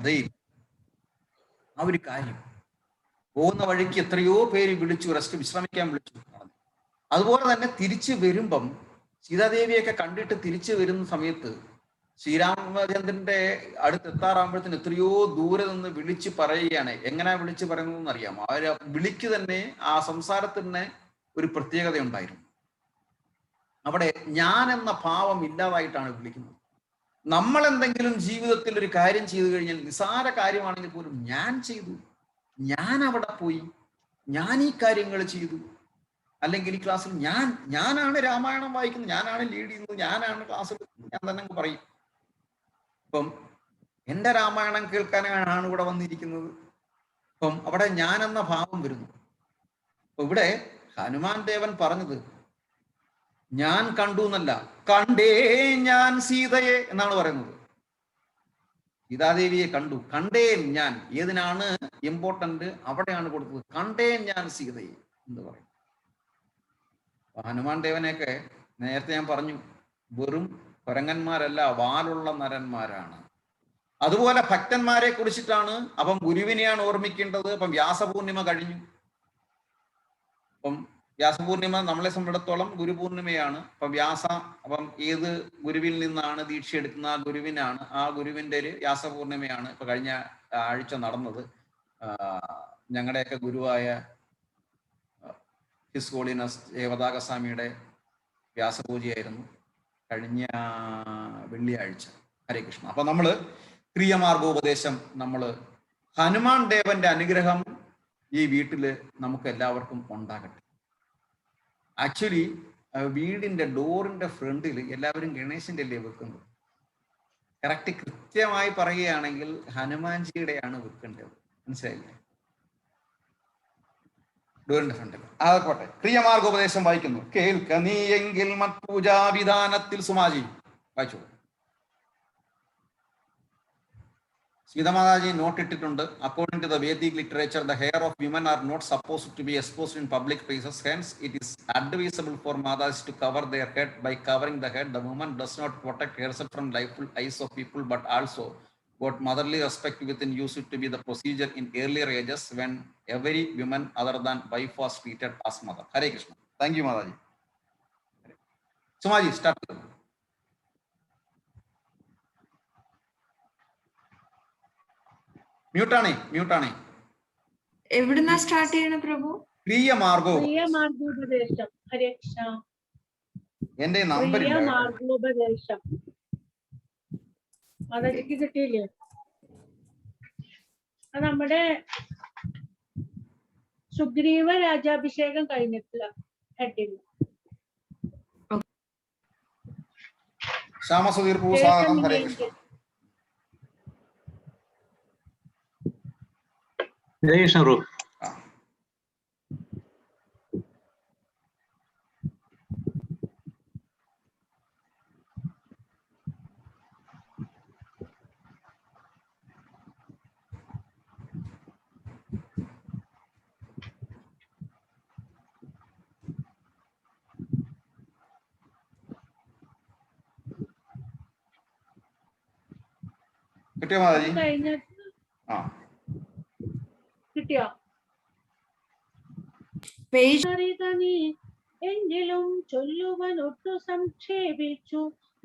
ശ്രദ്ധയിൽ ആ ഒരു കാര്യം. പോകുന്ന വഴിക്ക് എത്രയോ പേര് വിളിച്ചു, വിശ്രമിക്കാൻ വിളിച്ചു. അതുപോലെ തന്നെ തിരിച്ചു വരുമ്പം സീതാദേവിയൊക്കെ കണ്ടിട്ട് തിരിച്ചു വരുന്ന സമയത്ത് ശ്രീരാമചന്ദ്രന്റെ അടുത്ത് എത്താറാകുമ്പോഴത്തേന് എത്രയോ ദൂരെ നിന്ന് വിളിച്ച് പറയുകയാണ്. എങ്ങനെ വിളിച്ച് പറയുന്നതെന്ന് അറിയാമോ? ആ വിളിക്ക് തന്നെ, ആ സംസാരത്തിന് ഒരു പ്രത്യേകത ഉണ്ടായിരുന്നു. അവിടെ ഞാൻ എന്ന ഭാവം ഇല്ലാതായിട്ടാണ് വിളിക്കുന്നത്. നമ്മൾ എന്തെങ്കിലും ജീവിതത്തിൽ ഒരു കാര്യം ചെയ്തു കഴിഞ്ഞാൽ, നിസാര കാര്യമാണെങ്കിൽ പോലും ഞാൻ ചെയ്തു, ഞാൻ അവിടെ പോയി, ഞാൻ ഈ കാര്യങ്ങൾ ചെയ്തു, അല്ലെങ്കിൽ ഈ ക്ലാസ്സിൽ ഞാനാണ് രാമായണം വായിക്കുന്നത്, ഞാനാണ് ലീഡ് ചെയ്യുന്നത്, ഞാനാണ് ക്ലാസ്സിൽ, ഞാൻ തന്നെ പറയും. ഇപ്പം എൻ്റെ രാമായണം കേൾക്കാനാണ് ഇവിടെ വന്നിരിക്കുന്നത്. അപ്പം അവിടെ ഞാൻ എന്ന ഭാവം വരുന്നു. അപ്പൊ ഇവിടെ ഹനുമാൻ ദേവൻ പറഞ്ഞത് ഞാൻ കണ്ടു എന്നല്ല, കണ്ടേ ഞാൻ സീതയെ എന്നാണ് പറയുന്നത്. സീതാദേവിയെ കണ്ടു, കണ്ടേ ഞാൻ. ഏതിനാണ് ഇമ്പോർട്ടന്റ് അവിടെയാണ് കൊടുത്തത്. കണ്ടേ ഞാൻ സീതയെ എന്ന് പറയും. ഹനുമാൻ ദേവനെയൊക്കെ നേരത്തെ ഞാൻ പറഞ്ഞു, വെറും കുരങ്ങന്മാരല്ല, വാലുള്ള നരന്മാരാണ്. അതുപോലെ ഭക്തന്മാരെ കുറിച്ചിട്ടാണ്. അപ്പം ഗുരുവിനെയാണ് ഓർമ്മിക്കേണ്ടത്. അപ്പം വ്യാസപൂർണിമ കഴിഞ്ഞു. അപ്പം വ്യാസപൂർണിമ നമ്മളെ സംബന്ധിച്ചിടത്തോളം ഗുരുപൂർണിമയാണ്. അപ്പം ഏത് ഗുരുവിൽ നിന്നാണ് ദീക്ഷ എടുക്കുന്ന ആ ഗുരുവിനാണ്, ആ ഗുരുവിൻ്റെ ഒരു വ്യാസപൂർണിമയാണ് ഇപ്പൊ കഴിഞ്ഞ ആഴ്ച നടന്നത്. ഞങ്ങളുടെയൊക്കെ ഗുരുവായ ഹിസ് ഹോളിനസ് ദേവദാഗസ്വാമിയുടെ വ്യാസപൂജയായിരുന്നു കഴിഞ്ഞ വെള്ളിയാഴ്ച. ഹരേ കൃഷ്ണ. അപ്പൊ നമ്മള് ക്രിയമാർഗോപദേശം, നമ്മള് ഹനുമാൻ ദേവന്റെ അനുഗ്രഹം ഈ വീട്ടില് നമുക്ക് എല്ലാവർക്കും ഉണ്ടാകട്ടെ. ആക്ച്വലി വീടിന്റെ ഡോറിന്റെ ഫ്രണ്ടിൽ എല്ലാവരും ഗണേശന്റെ അല്ലേ വെക്കുന്നത്. കറക്റ്റ് കൃത്യമായി പറയുകയാണെങ്കിൽ ഹനുമാൻജിയുടെയാണ് വെക്കേണ്ടത്. മനസ്സിലായില്ലേ? ഡോറിന്റെ ഫ്രണ്ടിൽ. ആകട്ടെ, ക്രിയമാർഗോപദേശം വായിക്കുന്നു. കേൾക്ക നീ എങ്കിൽ മത്പൂജാവിധാനത്തിൽ സുമാജി വായിച്ചു. Sridhamadaji note ഇട്ടിട്ടുണ്ട്. According to the Vedic literature, the hair of women are not supposed to be exposed in public places. Hence, it is advisable for mothers to cover their head. By covering the head, the woman does not protect herself from lifeful eyes of people, but also got motherly respect within used to be the procedure in earlier ages when every woman other than wife was treated as mother. Hare Krishna. Thank you, Mataji. Sumaji, start. മ്യൂട്ടാണേ. എവിടുന്നാ start ചെയ്യണ പ്രഭു? ക്രിയമാർഗോപദേശം. ഹരേ കൃഷ്ണ. എന്റെ number ക്രിയമാർഗോപദേശം അതെനിക്ക് കിട്ടിയില്ലേ? അത് നമ്മുടെ സുഗ്രീവ രാജാഭിഷേകം കഴിഞ്ഞിട്ടില്ല heading. ശ്യാമസുധീർ പൂ സ്വാഗതം. ഹരേ കൃഷ്ണ. ഹരേ കൃഷ്ണ പ്രഭു. കിട്ടിയോ മാതാജി? കിട്ടിയോ? എങ്കിലും ചൊല്ലുവനൊട്ടു സംക്ഷേപിച്ചു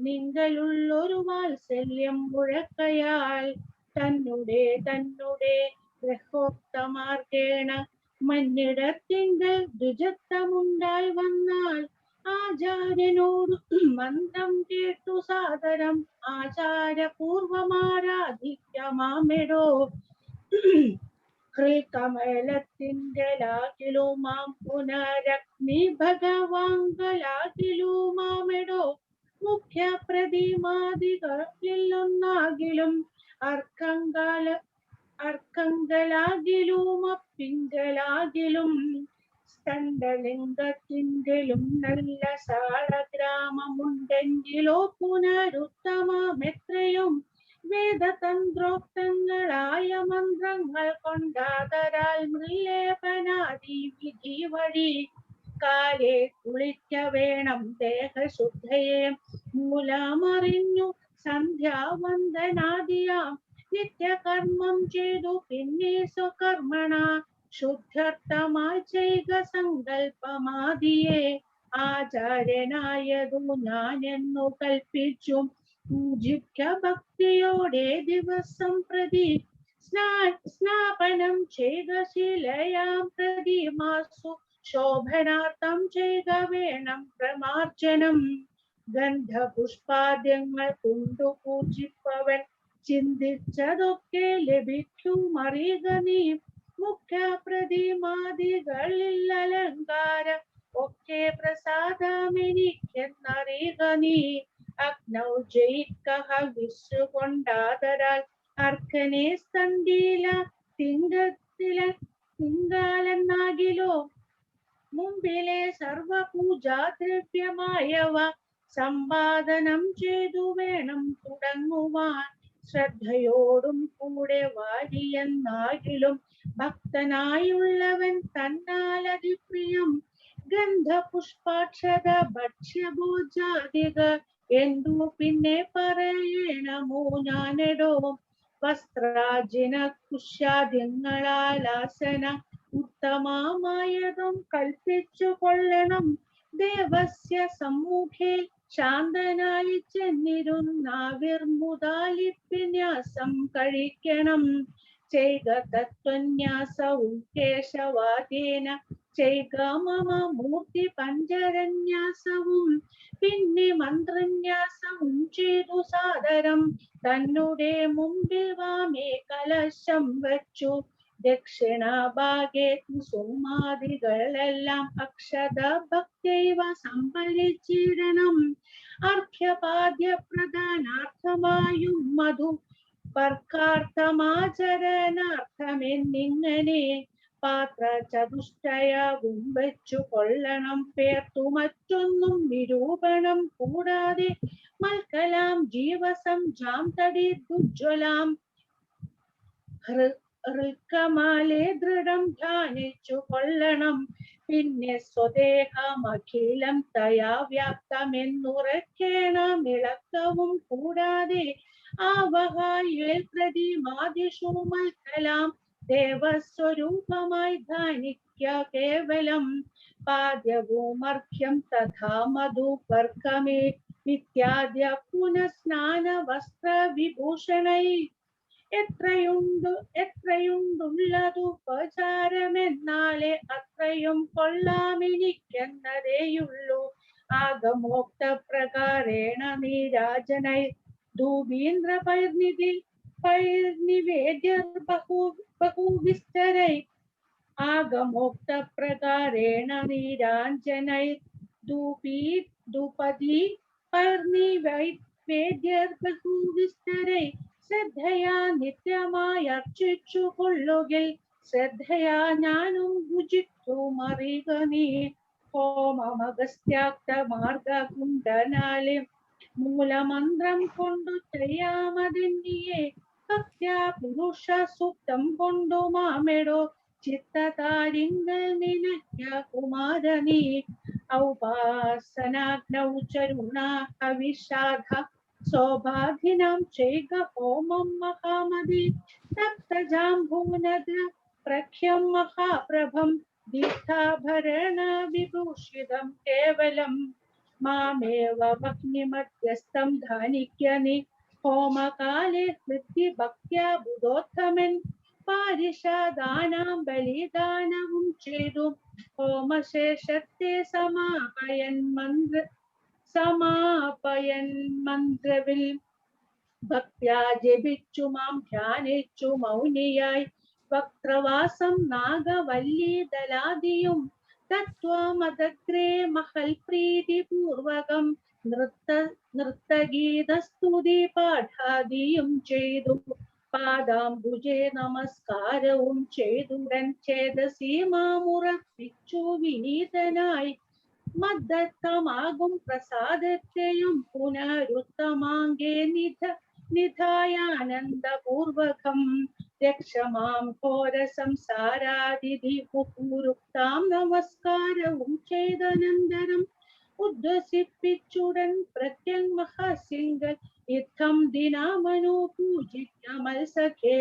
നിങ്ങളുള്ളൊരു വാത്സല്യം മുഴക്കയാൽ തന്നെ ഗ്രഹോക്തമാർഗേണ മന്നിടത്തിങ്കൽ ദ്വിജത്വമുണ്ടായി വന്നാൽ ആചാര്യനോട് മന്ത്രം കേട്ടു സാദരം ആചാരപൂർവമാരാധിക്കമാമെടോ. കമലത്തിങ്കലാകിലുമാം പുനരഗ്നി ഭഗവാങ്കലാകിലുമാമെടോ. മുഖ്യ പ്രതിമാദികളിലൊന്നാകിലും അർക്കങ്കലാകിലും അപ്പിങ്കലാകിലും സ്കണ്ഡലിംഗത്തിങ്കലും നല്ല സാളഗ്രാമമുണ്ടെങ്കിലോ പുനരുത്തമമെത്രയും വേദതന്ത്രോക്തങ്ങളായ മന്ത്രങ്ങൾ കൊണ്ടാതരാൽ മൃല്ലേപനാദി വിധി വഴി കാലേ കുളിക്ക വേണം ദേഹശുദ്ധയെ മൂലമറിഞ്ഞു സന്ധ്യാവന്ദനാദിയാം നിത്യകർമ്മം ചെയ്തു പിന്നെ സ്വകർമ്മണ ശുദ്ധ്യർത്ഥമായി ചെയ്യുക സങ്കല്പമാദിയെ ആചാര്യനായതു ഞാൻ എന്നു കൽപ്പിച്ചു പൂജിക്ക ഭക്തിയോടെ ദിവസം പ്രതി സ്നാപനം ചെയ്ത ശിലയാം പ്രതിമാസു ശോഭനാർത്ഥം ചെയ്ത വേണം പ്രമാർജനം ഗന്ധപുഷ്പാദ്യങ്ങൾ കൊണ്ടു പൂജിപ്പവൻ ചിന്തിച്ചതൊക്കെ ലഭിക്കുമറിയുക നീ മുഖ്യ പ്രതിമാദികളിൽ അലങ്കാരം ഒക്കെ പ്രസാദമെനിക്കെന്നറിയുക നീ അഗ്നൗ ജയിക്കഹ വിശ്വകൊണ്ടാതരാൽ അർക്കനെ സ്തണ്ടീല തിങ്കാലെന്നാകിലോ മുമ്പിലെ സർവപൂജാദ്രവ്യമായവ സമ്പാദനം ചെയ്തു വേണം തുടങ്ങുവാൻ ശ്രദ്ധയോടും കൂടെ വാരിയെന്നാകിലും ഭക്തനായുള്ളവൻ തന്നാലതിപ്രിയം ഗന്ധപുഷ്പാക്ഷത ഭക്ഷ്യഭോജാദിക എന്തു പിന്നെ പറയണമോ ഞാനെടോ വസ്ത്രാജിന കുശാദ്യങ്ങളാലാസന ഉത്തമമായതും കൽപ്പിച്ചു കൊള്ളണം ദേവസ്യ സമ്മുഖേ ശാന്തനായി ചെന്നിരുന്നാവിർമുദാലിപ്യന്യാസം കഴിക്കണം ചെയ്ക തത്വന്യാസവും കേശവാദേന ചെയ്ക മമ മൂർത്തി പഞ്ചരന്യാസവും പിന്നെ മന്ത്രന്യാസവും ചെയ്തു സാദരം തന്നുടെ മുമ്പിൽ വാമേ കലശം വച്ചു ദക്ഷിണഭാഗേ കുസുമാദികളെല്ലാം അക്ഷത ഭക്തൈവ സംഭരിച്ചിടണം അർഘ്യപാദ്യ പ്രധാനാർത്ഥമായും മധു പർക്കാർത്ഥമാചരണാർത്ഥമെന്നിങ്ങനെ പാത്ര ചതുഷ്ടയവും വെച്ചു കൊള്ളണം പേർത്തു മറ്റൊന്നും നിരൂപണം കൂടാതെ മൽക്കലാം ജീവസം ജാം തടി ദുജ്വലാം ഹൃക്കമാലെ ദൃഢം ധ്യാനിച്ചു കൊള്ളണം പിന്നെ സ്വദേഹമഖിലം തയാ വ്യാപ്തമെന്നുറക്കേണം ഇളക്കവും കൂടാതെ ആവഹായേൽ പ്രതിമാദിഷു മൽക്കലാം ദേവസ്വരൂപമായി ധ്യാനിക്ക കേവലം പാദ്യവുമർഘ്യം തഥാ മധുപർക്കമേ ഇത്യാദ്യ പുനഃസ്നാന വസ്ത്ര വിഭൂഷണൈ എത്രയുണ്ടുള്ളതുപചാരമെന്നാലേ അത്രയും കൊള്ളാമെനിക്കെന്നതേയുള്ളൂ ആഗമോക്ത പ്രകാരേണ നീരാജനൈ ധൂപീന്ദ്ര പൈർനിവേദ്യർ ബഹുവിസ്തരൈ ആഗമോക്ത പ്രകാരേണ നീരാഞ്ജനൈ ധൂപദീ പൈർനിവേദ്യർ ബഹുവിസ്തരൈ ശ്രദ്ധയാ നിത്യമായി അർച്ചിച്ചു കൊള്ളുകിൽ ശ്രദ്ധയാ ഞാനും ഭുജിക്കുമറിയുക നീ ഹോമമഗസ്ത്യാക്ത മാർഗ കുണ്ടനാലെ മൂലമന്ത്രം കൊണ്ടു ചെയ്യാമതെന്നിയെ ഭക്ത്യാ പുരുഷ സൂക്തം കൊണ്ടു മാമെടോ ചിത്തതാരിങ്കൽ നിനയ്ക്ക കുമാരനീ ഔപാസനാഗ്നൗ ചരുണ ഹവിഷാധ സൗഭാഗ്യനാം ചെയ്ക ഹോമം മഹാമതി തപ്തജാംബൂനദ്ര പ്രഖ്യം മഹാപ്രഭം ദീർഘാഭരണ വിഭൂഷിതം കേവലം മാമേവ ഭഗ്നിമധ്യസ്ഥം ധാനിക്യ നീ ഹോമകാലേ ഹൃദി ഭക്ത്യാ ബുധോത്തമൻ പാരിഷാദാനാം ബലിദാനവും ചെയ്തു ഹോമശേഷത്തെ സമാപയൻ മന്ത്രവിൽ ഭക്ത്യാ ജപിച്ചു മാം ധ്യാനിച്ചു മൗനിയായി വക്രവാസം നാഗവല്ലീദലാദിയും തത്വമദഗ്രേ മഹൽ പ്രീതി പൂർവകം നൃത്തഗീതസ്തുതി പാഠാദിയും ചെയ്തു പാദാംബുജേ നമസ്കാരവും ചെയ്തുടൻ ചേതസി മാമുറപ്പിച്ചു വിനീതനായി മദ്ദത്തമാകും പ്രസാദത്തെയും പുനരുത്തമാങ്കേ നിധായാനന്ദപൂർവകം രക്ഷമാം ഘോര സംസാരാദിപുരുക്താം നമസ്കാരവും ചെയ്തനന്തരം ഉദ്വസിപ്പിച്ചുടൻ പ്രത്യങ് മഹാസിംഗൽ ഇത്തം ദിനാമനോ പൂജിക്കമൽ സഖേ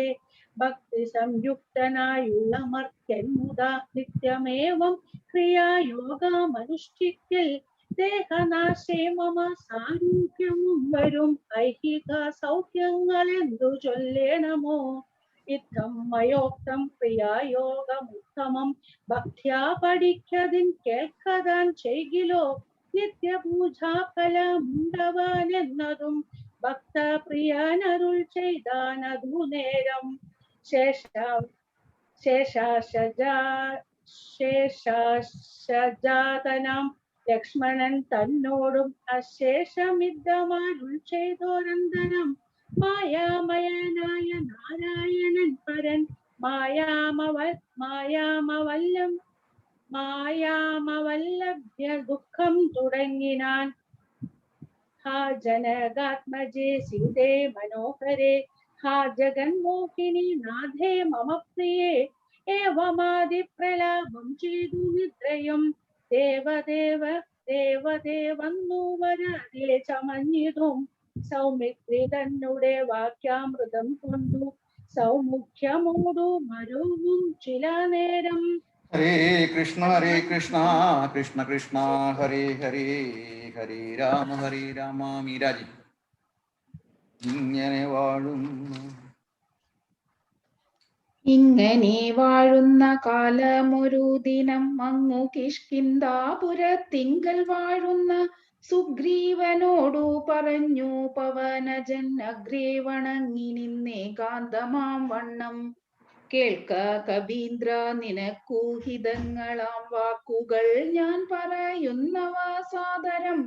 ഭക്തി സംയുക്തനായുള്ള മർത്യൻ മുതാ നിത്യമേവം ക്രിയായോഗമനുഷ്ഠിക്കൽ ദേഹനാശേ മമ സാരൂപ്യവും വരും ഐഹിക സൗഖ്യങ്ങൾ എന്തു ചൊല്ലേണമോ ഇത്തം മയോക്തം ക്രിയായോഗമുത്തമം ഭക്ത്യാ പഠിക്കതിൻ കേൾക്കതാൻ ചെയ്കിലോ നിത്യപൂജാ ഫലമുണ്ടവാൻ എന്നതും ഭക്ത പ്രിയനരുൾ ചെയ്താനതു നേരം ശേഷാശജാതനാം ലക്ഷ്മണൻ തന്നോടും അശേഷമിദ്ദമാരുൾ ചെയ്തോരന്തരം മായാമയനായ നാരായണൻ പരൻ മായാമവല്ലഭ്യ ദുഃഖം തുടങ്ങിനാൻ ഹാ ജനകാത്മജേ സീതേ മനോഹരേ ഹാ ജഗന്മോഹിനി നാഥേ മമ പ്രിയേ ഏവമാദിപ്രലാപം ചെയ്തു നിദ്രയും ദേവദേവന്നു വരാതെ ചമഞ്ഞിതും സൗമിത്രി തന്നെ വാക്യാമൃതം കൊണ്ടു സൗമുഖ്യമോടു മരുവും ചില നേരം. ഹരേ കൃഷ്ണ കൃഷ്ണ കൃഷ്ണ ഹരേ ഹരേ ഹരേ രാമ മീരാജി. ഇങ്ങനെ വാഴുന്ന കാലമൊരു ദിനം അങ്ങു കിഷ്കിന്ധാപുരത്തിങ്കൽ വാഴുന്ന സുഗ്രീവനോടു പറഞ്ഞു പവനജൻ അഗ്രേ വണങ്ങി നിന്നേകാന്തമാം വണ്ണം. കേൾക്ക കബീന്ദ്ര നിനക്കൂഹിതങ്ങളാം വാക്കുകൾ ഞാൻ പറയുന്നവ സാദരം.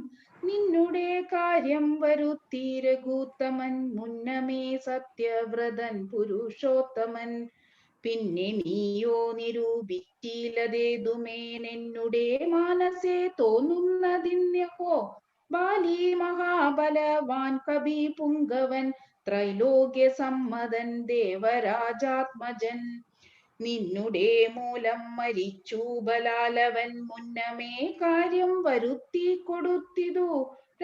നിന്നുടെ കാര്യം വരുത്തി രഘുത്തമൻ മുന്നമേ സത്യവ്രതൻ പുരുഷോത്തമൻ. പിന്നെ നീയോ നിരൂപിച്ചില്ലതേതുമേനെന്നുടെ മാനസേ തോന്നുന്നതിന്യഹോ. ബാലി മഹാബലവാൻ കവി പുങ്കവൻ ത്രൈലോക്യ സമ്മതൻ ദേവരാജാത്മജൻ. നിന്നുടെ മൂലം മരിച്ചു ബലാലവൻ മുന്നമേ കാര്യം വരുത്തി കൊടുത്തിതു.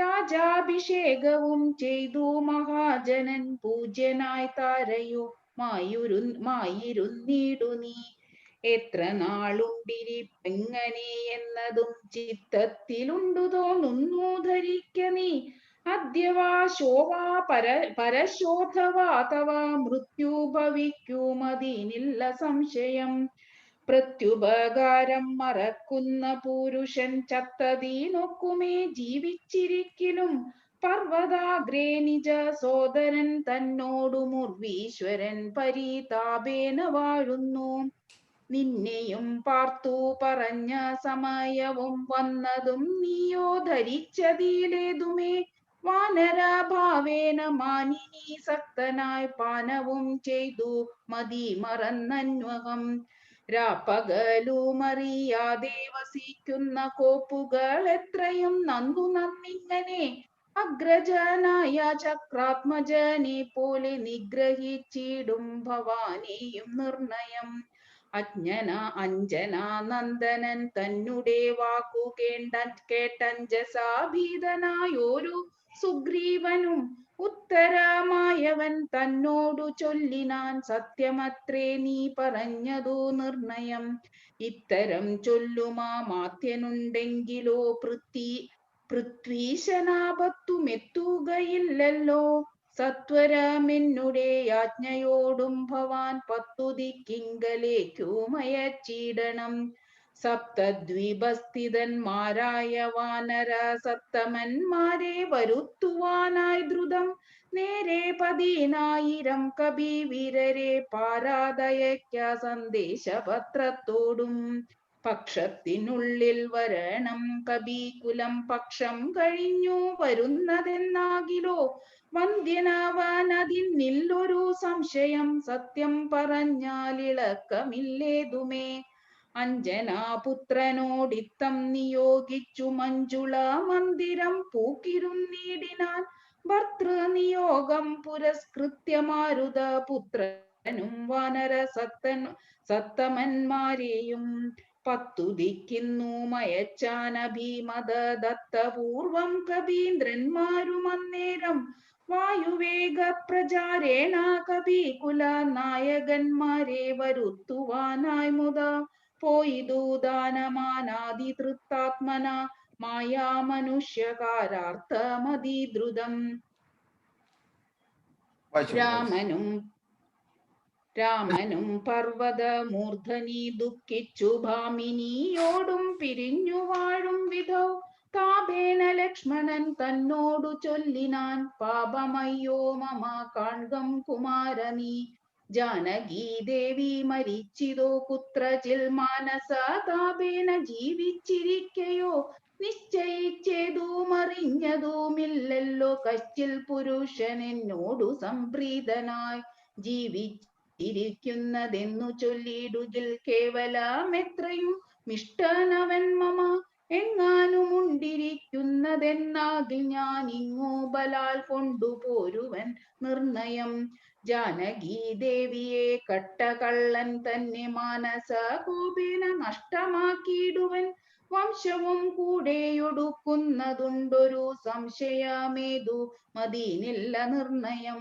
രാജാഭിഷേകവും ചെയ്തു മഹാജനൻ പൂജ്യനായി താരയോ മായിരുന്നിടു നീ. എത്ര നാളുണ്ടിരിപ്പെങ്ങനെ എന്നതും ചിത്തത്തിലുണ്ടു തോന്നുന്നു ധരിക്ക നീ. അദ്യവാ ശോവാ പരശോധവാ തവ മൃത്യു ഭവിക്കുമതിനില്ല സംശയം. പ്രത്യുപകാരം മറക്കുന്ന പുരുഷൻ ചത്തതീനൊക്കുമേ ജീവിച്ചിരിക്കലും. പർവ്വതാഗ്രേ നിജ സോദരൻ തന്നോടു മുർവീശ്വരൻ പരിതാപേന വാഴുന്നു. നിന്നെയും പാർത്തു പറഞ്ഞ സമയവും വന്നതും നീയോ ധരിച്ചതിലേതുമേ. വാനരഭാവേന മാനിനി സക്തനായി പാനവും ചെയ്തു മതി മറന്നന്വഹം. രാപ്പകലുമറിയാതെ വസിക്കുന്ന കോപ്പുകൾ എത്രയും നന്നിങ്ങനെ. അഗ്രജനായ ചക്രാത്മജനെ പോലെ നിഗ്രഹിച്ചിടും ഭവാനെയും നിർണയം. അഞ്ജനാനന്ദനൻ തന്നെ വാക്കു കേട്ടഞ്ജസാഭീതനായോരു സുഗ്രീവനും ഉത്തരമായവൻ തന്നോടു ചൊല്ലിനാൻ. സത്യമത്രേ നീ പറഞ്ഞതു നിർണയം. ഇത്തരം ചൊല്ലുമാത്യനുണ്ടെങ്കിലോ പൃഥ്വീശനാപത്തുമെത്തുകയില്ലല്ലോ. സത്വരമെന്നുടെ യാജ്ഞയോടും ഭവാൻ 10 ദിക്കിങ്കലേക്കുമയച്ചിടണം. സപ്തദ്വീപസ്ഥിതന്മാരായ വാനര സത്തമന്മാരെ വരുത്തുവാനായി ദ്രുതം. നേരെ 10,000 കപിവീരരെ പാരാതയക്ക സന്ദേശപത്രത്തോടും. പക്ഷത്തിനുള്ളിൽ വരണം കപികുലം പക്ഷം കഴിഞ്ഞു വരുന്നതെന്നാകിലോ. വന്ധ്യനവനതിനില്ലൊരു സംശയം സത്യം പറഞ്ഞാലിളക്കമില്ലേതുമേ. അഞ്ജനാപുത്രനോടിത്തം നിയോഗിച്ചു മഞ്ജുള മന്ദിരം പൂക്കിരുന്നിടിനാൻ. ഭർതൃനിയോഗം പുരസ്കൃത്യ മാരുത പുത്രനും വാനര സത്തമന്മാരെയും 10 ദിക്കിന്നു മയച്ചാനഭിമത ദത്തപൂർവം കവീന്ദ്രന്മാരും അന്നേരം. വായുവേഗ പ്രചാരേണ കവികുല നായകന്മാരെ വരുത്തുവാനായി മുത പോയിതു ദാനമാനാദി തൃത്താത്മന മായാ മനുഷ്യകാരാർത്ഥമതിദ്രുതം. രാമനും പർവ്വത മൂർധനി ദുഃഖിച്ചു ഭാമിനിയോടും പിരിഞ്ഞു വാഴും വിധൗ താപേന ലക്ഷ്മണൻ തന്നോടു ചൊല്ലിനാൻ, പാപമയ്യോ മമ കാൺകം കുമാര നീ, ജാനകീ ദേവി മരിച്ചിതോ കുത്രചിൽ മാനസ താപേന ജീവിച്ചിരിക്കയോ, നിശ്ചയിച്ചതുമറിഞ്ഞതുമില്ലല്ലോ കശ്ചിൽ പുരുഷൻ എന്നോടു സംപ്രീതനായി ജീവിച്ചിരിക്കുന്നതെന്നു ചൊല്ലിടുകിൽ കേവലമെത്രയും മിഷ്ടനവൻ മമ, എങ്ങാനുമുണ്ടിരിക്കുന്നതെന്നാകിൽ ഞാൻ ഇങ്ങു ബലാൽ കൊണ്ടുപോരുവൻ നിർണയം. ജാനകി ദേവിയെ കട്ടകള്ളൻ തന്നെ മാനസ കോപേന നഷ്ടമാക്കിയിടുവൻ, വംശവും കൂടെയൊടുക്കുന്നതുണ്ടൊരു സംശയമേതു മതിനില്ല നിർണയം.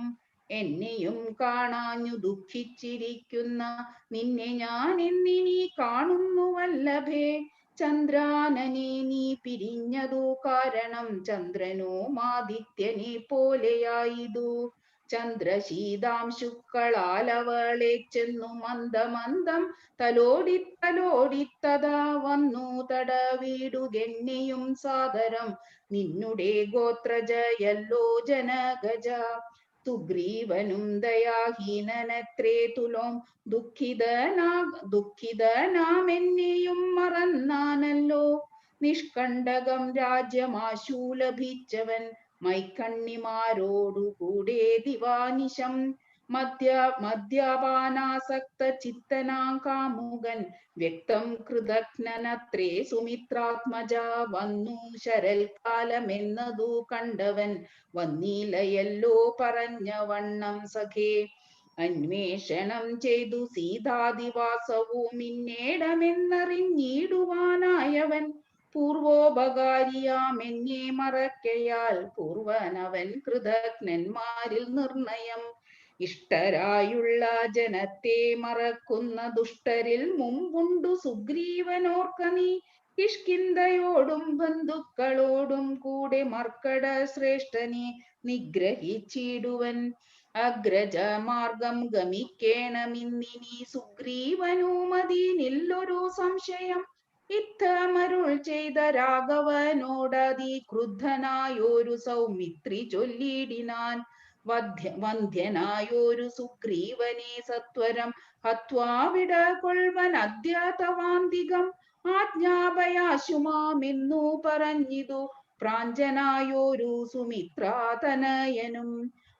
എന്നെയും കാണാഞ്ഞു ദുഃഖിച്ചിരിക്കുന്ന നിന്നെ ഞാൻ എന്നിനി കാണുന്നു വല്ലഭേ, ചന്ദ്രാനനെ നീ പിരിഞ്ഞതു കാരണം ചന്ദ്രനും ആദിത്യനെ പോലെയായിതു. ചന്ദ്രശീതാംശുക്കളാൽ അവളെ ചെന്നു മന്ദമന്ദം തലോടിത്തലോടിത്തതാ വന്നു തടവിടുകെന്നെയും സാദരം, നിന്നുടെ ഗോത്രജയല്ലോ ജനഗജ. സുഗ്രീവനും ദയാഹീനനത്രേ തുലോം ദുഃഖിതനാമെന്നെയും മറന്നാനല്ലോ, നിഷ്കണ്ടകം രാജ്യമാശു ലഭിച്ചവൻ മൈക്കണ്ണിമാരോടു കൂടെ ദിവാനിശം. മദ്യപാനാസക്ത ചിത്തനാം കാമുകൻ വ്യക്തം കൃതജ്ഞനത്രേ സുമിത്രാത്മജ, വന്നു ശരൽക്കാലമെന്നതു കണ്ടവൻ വന്നിലയല്ലോ പറഞ്ഞ വണ്ണം സഖേ. അന്വേഷണം ചെയ്തു സീതാദിവാസവും ഇന്നേടമെന്നറിഞ്ഞിടുവാനായവൻ, പൂർവോപകാരിയാമെന്നെ മറക്കയാൽ പൂർവനവൻ കൃതജ്ഞന്മാരിൽ നിർണയം. ഇഷ്ടരായുള്ള ജനത്തെ മറക്കുന്ന ദുഷ്ടരിൽ മുമ്പുണ്ടു സുഗ്രീവനോർക്ക നീ, കിഷ്കിന്ധയോടും ബന്ധുക്കളോടും കൂടെ മർക്കട ശ്രേഷ്ഠനെ നിഗ്രഹിച്ചിടുവൻ. അഗ്രജമാർഗം ഗമിക്കേണമിന്നിനി സുഗ്രീവനുമതിനില്ലൊരു സംശയം, ഇത്തമരുൾ ചെയ്ത രാഘവനോടതി ക്രുദ്ധനായൊരു സൗമിത്രി ചൊല്ലിടിനാൻ, വന്ധ്യനായൊരു സുഗ്രീവനെ സത്വരം ഹത്വാവിട കൊൾവൻ അദ്യ തവാന്തികം, ആജ്ഞാപയാശുമാമെന്നു പറഞ്ഞിതു പ്രാഞ്ജനായൊരു സുമിത്രാതനയനും.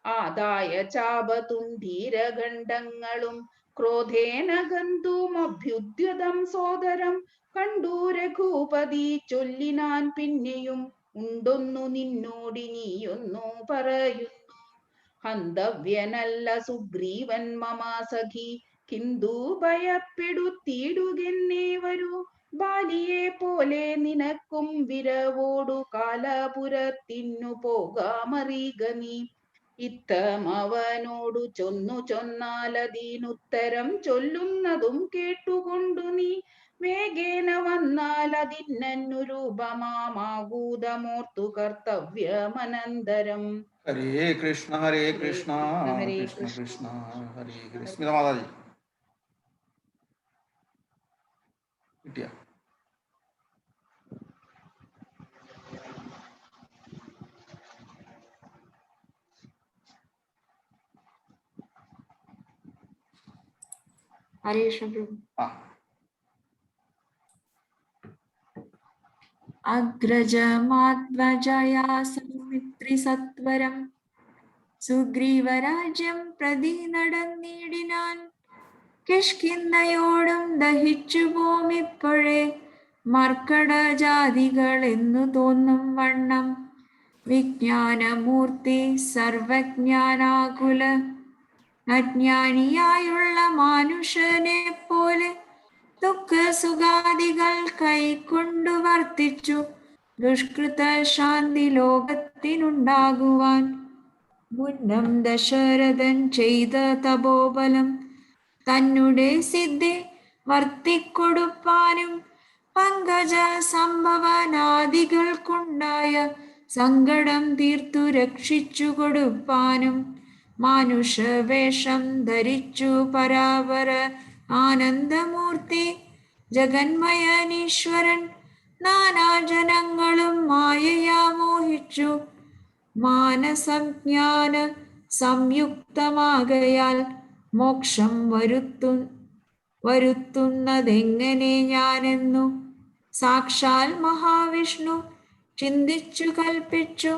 ആദായ ചാപതും ധീരഖണ്ഡങ്ങളും ക്രോധേന ഗന്ധുമഭ്യുദ്യതം സോദരം, കണ്ടു രഘുപതി ചൊല്ലിനാൻ പിന്നെയും, ഉണ്ടൊന്നു നിന്നോടിനിയൊന്നു പറയുന്നു. ഹന്തവ്യനല്ല സുഗ്രീവൻ മമ സഖി, കിന്തു ഭയപ്പെടുത്തിയിടുകെന്നേ വരൂ, ബാലിയെ പോലെ നിനക്കും വിരവോടു കാലപുരത്തിനു പോകാമറിക നീ. ഇത്തമവനോടു ചൊന്നാലതിനുത്തരം ചൊല്ലുന്നതും കേട്ടുകൊണ്ടു നീ വേഗേന വന്നാൽ അതിന്നു രൂപമാകൂതമോർത്തു കർത്തവ്യമനന്തരം. ഹരേ കൃഷ്ണ കൃഷ്ണ കൃഷ്ണ ഹരേ ഹരേ. സ്മിത മാതാജി കിട്ടിയ? അഗ്രജമാത്മജയാ സൗമിത്രി സത്വരം സുഗ്രീവരാജ്യം പ്രതി നടന്നിടിനാൻ, കിഷ്കിന്ധയോടും ദഹിച്ചു പോമിപ്പോഴേ മർക്കടജാതികൾ എന്നു തോന്നും വണ്ണം. വിജ്ഞാനമൂർത്തി സർവജ്ഞാനാകുല അജ്ഞാനിയായുള്ള മാനുഷനെ പോലെ ദുഃഖസുഖാദികൾ കൈക്കൊണ്ടു വർത്തിച്ചു ദുഷ്കൃത ശാന്തി ലോകത്തിനുണ്ടാകുവാൻ. മുന്നം ദശരഥൻ ചെയ്ത തപോബലം തന്നെ സിദ്ധി വർത്തിക്കൊടുപ്പാനും പങ്കജ സംഭവനാദികൾക്കുണ്ടായ സങ്കടം തീർത്തു രക്ഷിച്ചു കൊടുപ്പാനും മാനുഷവേഷം ധരിച്ചു പരാപര ആനന്ദമൂർത്തി ജഗന്മയനീശ്വരൻ നാനാജനങ്ങളും മായയാ മോഹിച്ചു മാനസജ്ഞാന സംയുക്തമാകയാൽ മോക്ഷം വരുത്തുന്നതെങ്ങനെ ഞാനെന്നു സാക്ഷാൽ മഹാവിഷ്ണു ചിന്തിച്ചു കൽപ്പിച്ചു.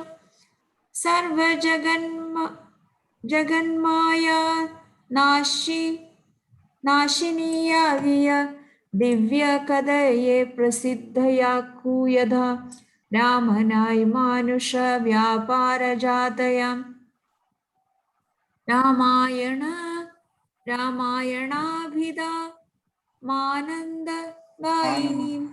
ജഗന്മായ നാശിനിയാകിയ ദിവ്യ കഥയെ പ്രസിദ്ധയാക്കൂ യഥാ രാമനായി മാനുഷ വ്യാപാരജാതയാം രാമായണാഭിധ മാനന്ദദായിനീം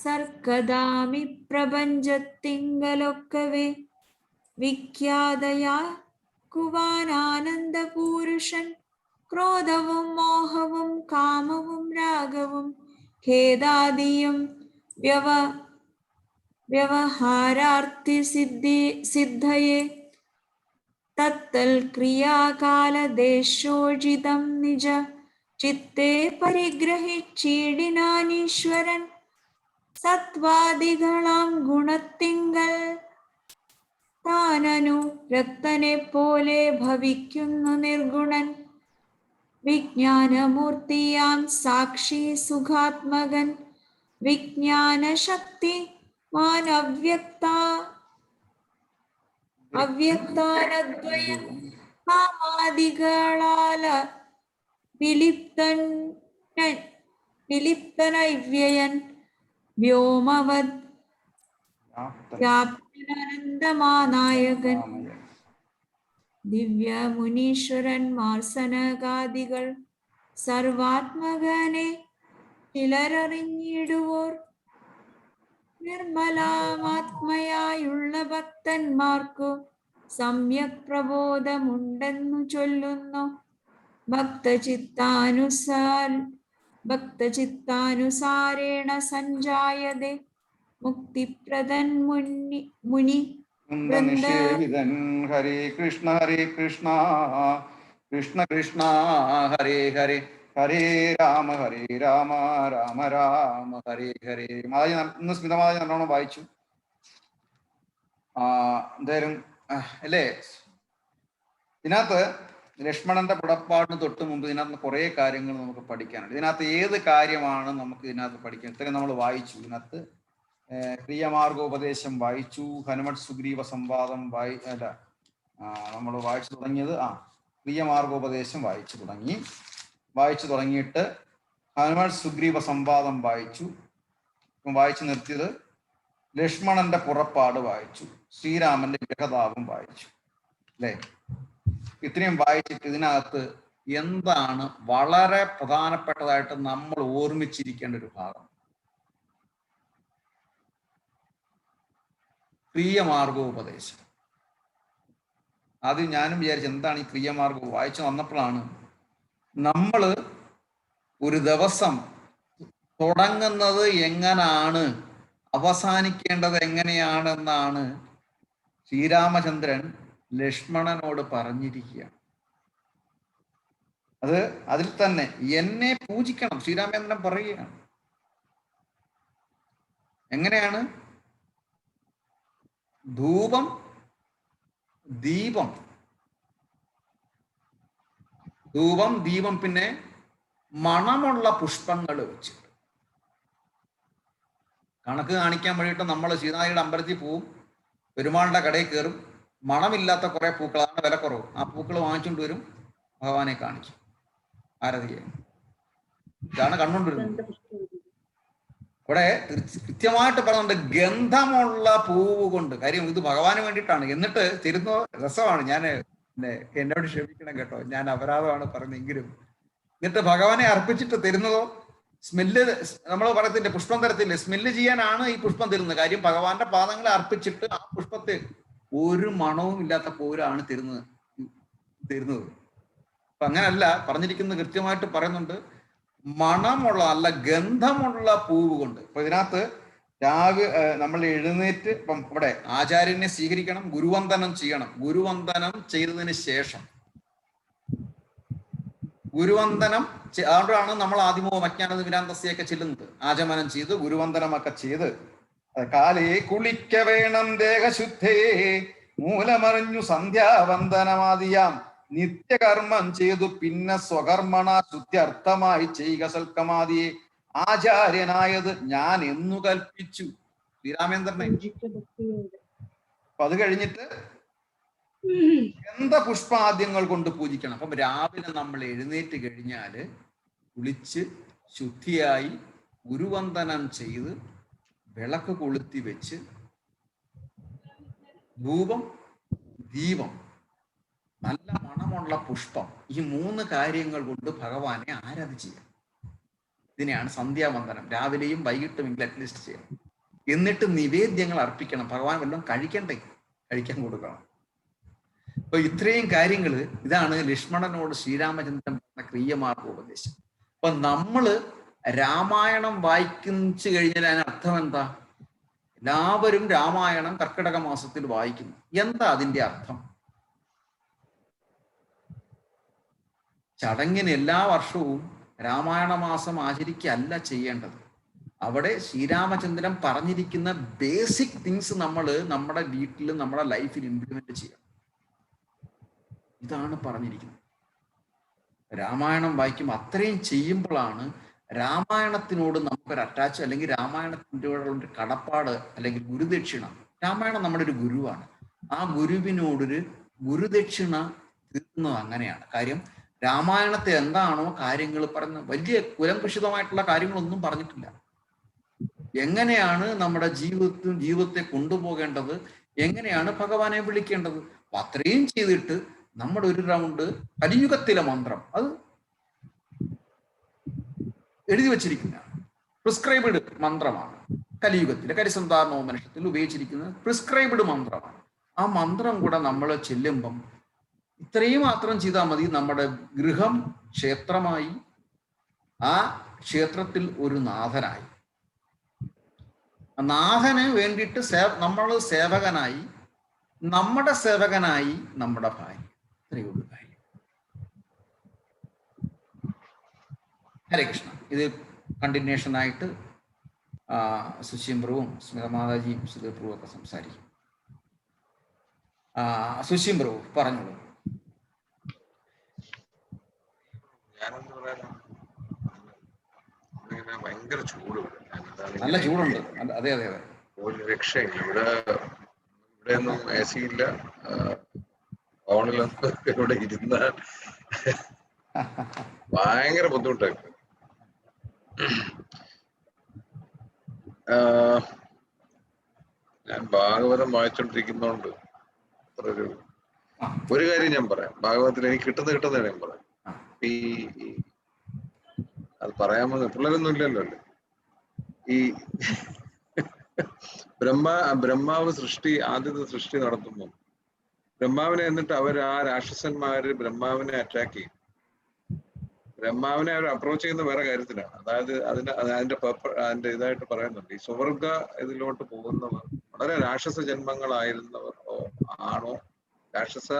സർക്കദാമി പ്രപഞ്ചത്തിങ്കലൊക്കവേ വിഖ്യാതയാക്കുവാനാനന്ദപൂരുഷൻ ക്രോധവും മോഹവും കാമവും രാഗവും ഖേദാദിയും വ്യവഹാരാർത്ഥി സിദ്ധയെ തത്തൽ ക്രിയാകാലദേശോചിതം നിജ ചിത്തെ പരിഗ്രഹിച്ചീടിനാനീശ്വരൻ സത്വാദികളാം ഗുണത്തിങ്കൽ താനനു രക്തനെ പോലെ ഭവിക്കുന്നു നിർഗുണൻ വിജ്ഞാനമൂർത്തിയാം സാക്ഷി സുഖാത്മകൻ വിജ്ഞാനശക്തി അവ്യക്താനദ്വയ കാമാദികളാല വിലിപ്തനൈവ്യയൻ വ്യോമവത് വ്യാപ്തനന്ദമാനായകൻ ദിവ്യ മുനീശ്വരന്മാർ സനകാദികൾ സർവാത്മകനെ ചിലരറിഞ്ഞിടുവോർ നിർമ്മലാത്മയായുള്ള ഭക്തന്മാർക്കു സമ്യക് പ്രബോധമുണ്ടെന്നു ചൊല്ലുന്നു. ഭക്തചിത്താനുസാരേണ സഞ്ജായതേ മുക്തിപ്രദൻ മുനി ഹരേ കൃഷ്ണ കൃഷ്ണ കൃഷ്ണ ഹരേ ഹരേ ഹരേ രാമ രാമ രാമ ഹരേ ഹരേ. മാതാജി ഇന്ന് സ്മിത മാതാജി നല്ലോണം വായിച്ചു. എന്തായാലും അല്ലേ, ഇതിനകത്ത് ലക്ഷ്മണന്റെ പുറപ്പാടിന് തൊട്ട് മുമ്പ് ഇതിനകത്ത് കുറെ കാര്യങ്ങൾ നമുക്ക് പഠിക്കാനുണ്ട്. ഇതിനകത്ത് ഏത് കാര്യമാണ് നമുക്ക് ഇതിനകത്ത് പഠിക്കാൻ? ഇത്രയും നമ്മൾ വായിച്ചു. ഇതിനകത്ത് ക്രിയമാർഗോപദേശം വായിച്ചു, ഹനുമത് സുഗ്രീവ സംവാദം നമ്മൾ വായിച്ചു തുടങ്ങിയത് ക്രിയമാർഗോപദേശം വായിച്ചു തുടങ്ങിയിട്ട് ഹനുമത് സുഗ്രീവ സംവാദം വായിച്ചു നിർത്തിയത് ലക്ഷ്മണന്റെ പുറപ്പാട് വായിച്ചു, ശ്രീരാമന്റെ വിരഹതാപം വായിച്ചു അല്ലേ. ഇത്രയും വായിച്ചിട്ട് ഇതിനകത്ത് എന്താണ് വളരെ പ്രധാനപ്പെട്ടതായിട്ട് നമ്മൾ ഓർമ്മിച്ചിരിക്കേണ്ട ഒരു ഭാഗം? ക്രിയമാർഗോപദേശം. ആദ്യം ഞാനും വിചാരിച്ചു എന്താണ് ഈ ക്രിയമാർഗം. വായിച്ചു വന്നപ്പോഴാണ് നമ്മൾ ഒരു ദിവസം തുടങ്ങുന്നത് എങ്ങനാണ്, അവസാനിക്കേണ്ടത് എങ്ങനെയാണെന്നാണ് ശ്രീരാമചന്ദ്രൻ ലക്ഷ്മണനോട് പറഞ്ഞിരിക്കുകയാണ്. അതിൽ തന്നെ എന്നെ പൂജിക്കണം ശ്രീരാമചന്ദ്രൻ പറയുകയാണ്. എങ്ങനെയാണ്? ധൂപം, ദീപം, പിന്നെ മണമുള്ള പുഷ്പങ്ങൾ വെച്ചിട്ട് കണക്ക് കാണിക്കാൻ വേണ്ടിയിട്ട് നമ്മൾ സീതാജിയുടെ അമ്പലത്തിൽ പോവും, പെരുമാളുടെ കടയിൽ കയറും, മണമില്ലാത്ത കുറെ പൂക്കളാണ് വില കുറവ്, ആ പൂക്കൾ വാങ്ങിച്ചുകൊണ്ട് വരും, ഭഗവാനെ കാണിക്കും, ആരാധിക്കുക. ഇതാണ് കണ്ടുകൊണ്ടിരുന്നത്. ഇവിടെ കൃത്യമായിട്ട് പറയുന്നുണ്ട് ഗന്ധമുള്ള പൂവ് കൊണ്ട്. കാര്യം ഇത് ഭഗവാന് വേണ്ടിയിട്ടാണ്. എന്നിട്ട് തരുന്ന രസമാണ്. ഞാൻ എന്നോട് ക്ഷമിക്കണം കേട്ടോ, ഞാൻ അപരാധമാണ് പറഞ്ഞെങ്കിലും. എന്നിട്ട് ഭഗവാനെ അർപ്പിച്ചിട്ട് തരുന്നതോ സ്മെല്ല്, നമ്മൾ പറയത്തില്ലേ പുഷ്പം തരത്തില്ലേ, സ്മെല്ല് ചെയ്യാനാണ് ഈ പുഷ്പം തരുന്നത്. കാര്യം ഭഗവാന്റെ പാദങ്ങളെ അർപ്പിച്ചിട്ട് ആ പുഷ്പത്തെ ഒരു മണവും ഇല്ലാത്ത പോരാണ് തരുന്നത്. അപ്പൊ അങ്ങനല്ല പറഞ്ഞിരിക്കുന്നത്, കൃത്യമായിട്ട് പറയുന്നുണ്ട്, മണമുള്ള അല്ല ഗന്ധമുള്ള പൂവ് കൊണ്ട്. അപ്പൊ ഇതിനകത്ത് നമ്മൾ എഴുന്നേറ്റ് ഇപ്പം ഇവിടെ ആചാര്യനെ സ്വീകരിക്കണം, ഗുരുവന്ദനം ചെയ്യണം. ഗുരുവന്ദനം ചെയ്തതിന് ശേഷം അതുകൊണ്ടാണ് നമ്മൾ ആദിമോ അജ്ഞാനത വിരാന്തസ്യൊക്കെ ചെല്ലുന്നത്. ആചമനം ചെയ്ത് ഗുരുവന്ദനമൊക്കെ ചെയ്ത് കാലേ കുളിക്ക വേണം ദേഹശുദ്ധേ മൂലമറിഞ്ഞു സന്ധ്യാവന്ദനമാദിയാം നിത്യകർമ്മം ചെയ്തു പിന്നെ സ്വകർമ്മണ ശുദ്ധ്യർത്ഥമായി ചെയ്യുക സൽക്കമാദിയെ ആചാര്യനായത് ഞാൻ എന്നു കൽപ്പിച്ചു. ശ്രീരാമേന്ദ്രനെ. അപ്പൊ അത് കഴിഞ്ഞിട്ട് ഗന്ധപുഷ്പാദ്യങ്ങൾ കൊണ്ട് പൂജിക്കണം. അപ്പം രാവിലെ നമ്മൾ എഴുന്നേറ്റ് കഴിഞ്ഞാല് കുളിച്ച് ശുദ്ധിയായി ഗുരുവന്ദനം ചെയ്ത് വിളക്ക് കൊളുത്തി വെച്ച് ധൂപം, ദീപം, നല്ല മണമുള്ള പുഷ്പം, ഈ 3 കാര്യങ്ങൾ കൊണ്ട് ഭഗവാനെ ആരാധിക്കുക. ഇതിനെയാണ് സന്ധ്യാവന്ദനം. രാവിലെയും വൈകിട്ടുമെങ്കിലും അറ്റ്ലീസ്റ്റ് ചെയ്യണം. എന്നിട്ട് നിവേദ്യങ്ങൾ അർപ്പിക്കണം. ഭഗവാൻ വല്ലതും കഴിക്കണ്ടേ, കഴിക്കാൻ കൊടുക്കണം. അപ്പൊ ഇത്രയും കാര്യങ്ങൾ, ഇതാണ് ലക്ഷ്മണനോട് ശ്രീരാമചന്ദ്രൻ പറഞ്ഞ ക്രിയമാർഗ ഉപദേശം. അപ്പൊ നമ്മള് രാമായണം വായിച്ചു കഴിഞ്ഞാൽ അതിന് അർത്ഥം എന്താ? എല്ലാവരും രാമായണം കർക്കിടക മാസത്തിൽ വായിക്കുന്നു. എന്താ അതിന്റെ അർത്ഥം? ചടങ്ങിന് എല്ലാ വർഷവും രാമായണ മാസം ആചരിക്കുകയല്ല ചെയ്യേണ്ടത്. അവിടെ ശ്രീരാമചന്ദ്രൻ പറഞ്ഞിരിക്കുന്ന ബേസിക് തിങ്സ് നമ്മൾ നമ്മുടെ വീട്ടിലും നമ്മുടെ ലൈഫിൽ ഇംപ്ലിമെന്റ് ചെയ്യണം. ഇതാണ് പറഞ്ഞിരിക്കുന്നത്. രാമായണം വായിക്കുമ്പോൾ അത്രയും ചെയ്യുമ്പോഴാണ് രാമായണത്തിനോട് നമുക്കൊരു അറ്റാച്ച്, അല്ലെങ്കിൽ രാമായണത്തിനോടുള്ള കടപ്പാട്, അല്ലെങ്കിൽ ഗുരുദക്ഷിണ. രാമായണം നമ്മുടെ ഒരു ഗുരുവാണ്. ആ ഗുരുവിനോടൊരു ഗുരുദക്ഷിണ തീർക്കുന്നത് അങ്ങനെയാണ്. കാര്യം രാമായണത്തെ എന്താണോ കാര്യങ്ങൾ പറയുന്നത്, വലിയ കുലംകുഷിതമായിട്ടുള്ള കാര്യങ്ങളൊന്നും പറഞ്ഞിട്ടില്ല. എങ്ങനെയാണ് നമ്മുടെ ജീവിതത്തെ കൊണ്ടുപോകേണ്ടത്, എങ്ങനെയാണ് ഭഗവാനെ വിളിക്കേണ്ടത്, അത്രയും ചെയ്തിട്ട് നമ്മുടെ ഒരു റൗണ്ട് കലിയുഗത്തിലെ മന്ത്രം അത് എഴുതി വച്ചിരിക്കുന്ന പ്രിസ്ക്രൈബ്ഡ് മന്ത്രമാണ്. കലിയുഗത്തിലെ കരിസന്താരണ മനുഷ്യത്തിൽ ഉപയോഗിച്ചിരിക്കുന്ന പ്രിസ്ക്രൈബ്ഡ് മന്ത്രമാണ്. ആ മന്ത്രം കൂടെ നമ്മൾ ചെല്ലുമ്പം ഇത്രയും മാത്രം ചെയ്താൽ മതി. നമ്മുടെ ഗൃഹം ക്ഷേത്രമായി, ആ ക്ഷേത്രത്തിൽ ഒരു നാഥനായി, നാഥന് വേണ്ടിയിട്ട് നമ്മൾ സേവകനായി, നമ്മുടെ സേവകനായി നമ്മുടെ ഭാര്യ. ഇത്രയുള്ള കാര്യം. ഹരേ കൃഷ്ണ. ഇത് കണ്ടിന്യൂഷൻ ആയിട്ട് സുശീംബ്രവും സ്മിതമാതാജിയും സുധീർപ്രഭുവും ഒക്കെ സംസാരിക്കും. സുശീംബ്രഭു പറഞ്ഞോളൂ. ഞാനെന്ത് പറയാനാ, ഭയങ്കര ചൂട്. നല്ല ചൂടുണ്ട്. അതെ അതെ അതെ. ഒരു രക്ഷയില്ല. ഇവിടെ ഒന്നും AC ഇല്ല. ഫോണിലൊന്നും ഇവിടെ ഇരുന്നാൽ ഭയങ്കര ബുദ്ധിമുട്ടായി. ഞാൻ ഭാഗവതം വായിച്ചോണ്ടിരിക്കുന്നോണ്ട് ഒരു കാര്യം ഞാൻ പറയാം. ഭാഗവതത്തിൽ എനിക്ക് കിട്ടുന്ന ഞാൻ പറയാം. ഈ അത് പറയാമോ? പിള്ളേരൊന്നും ഇല്ലല്ലോ അല്ലേ? ഈ ബ്രഹ്മാവ് ആദ്യത്തെ സൃഷ്ടി നടത്തുമ്പോൾ ബ്രഹ്മാവിനെ, എന്നിട്ട് ആ രാക്ഷസന്മാര് ബ്രഹ്മാവിനെ അറ്റാക്ക് ചെയ്യും. ബ്രഹ്മാവിനെ അവർ അപ്രോച്ച് ചെയ്യുന്ന വേറെ കാര്യത്തിലാണ്. അതായത് അതിന്റെ ഇതായിട്ട് പറയുന്നുണ്ട്, ഈ സ്വർഗ ഇതിലോട്ട് പോകുന്നവർ വളരെ രാക്ഷസ ജന്മങ്ങളായിരുന്നവർ ആണോ, രാക്ഷസ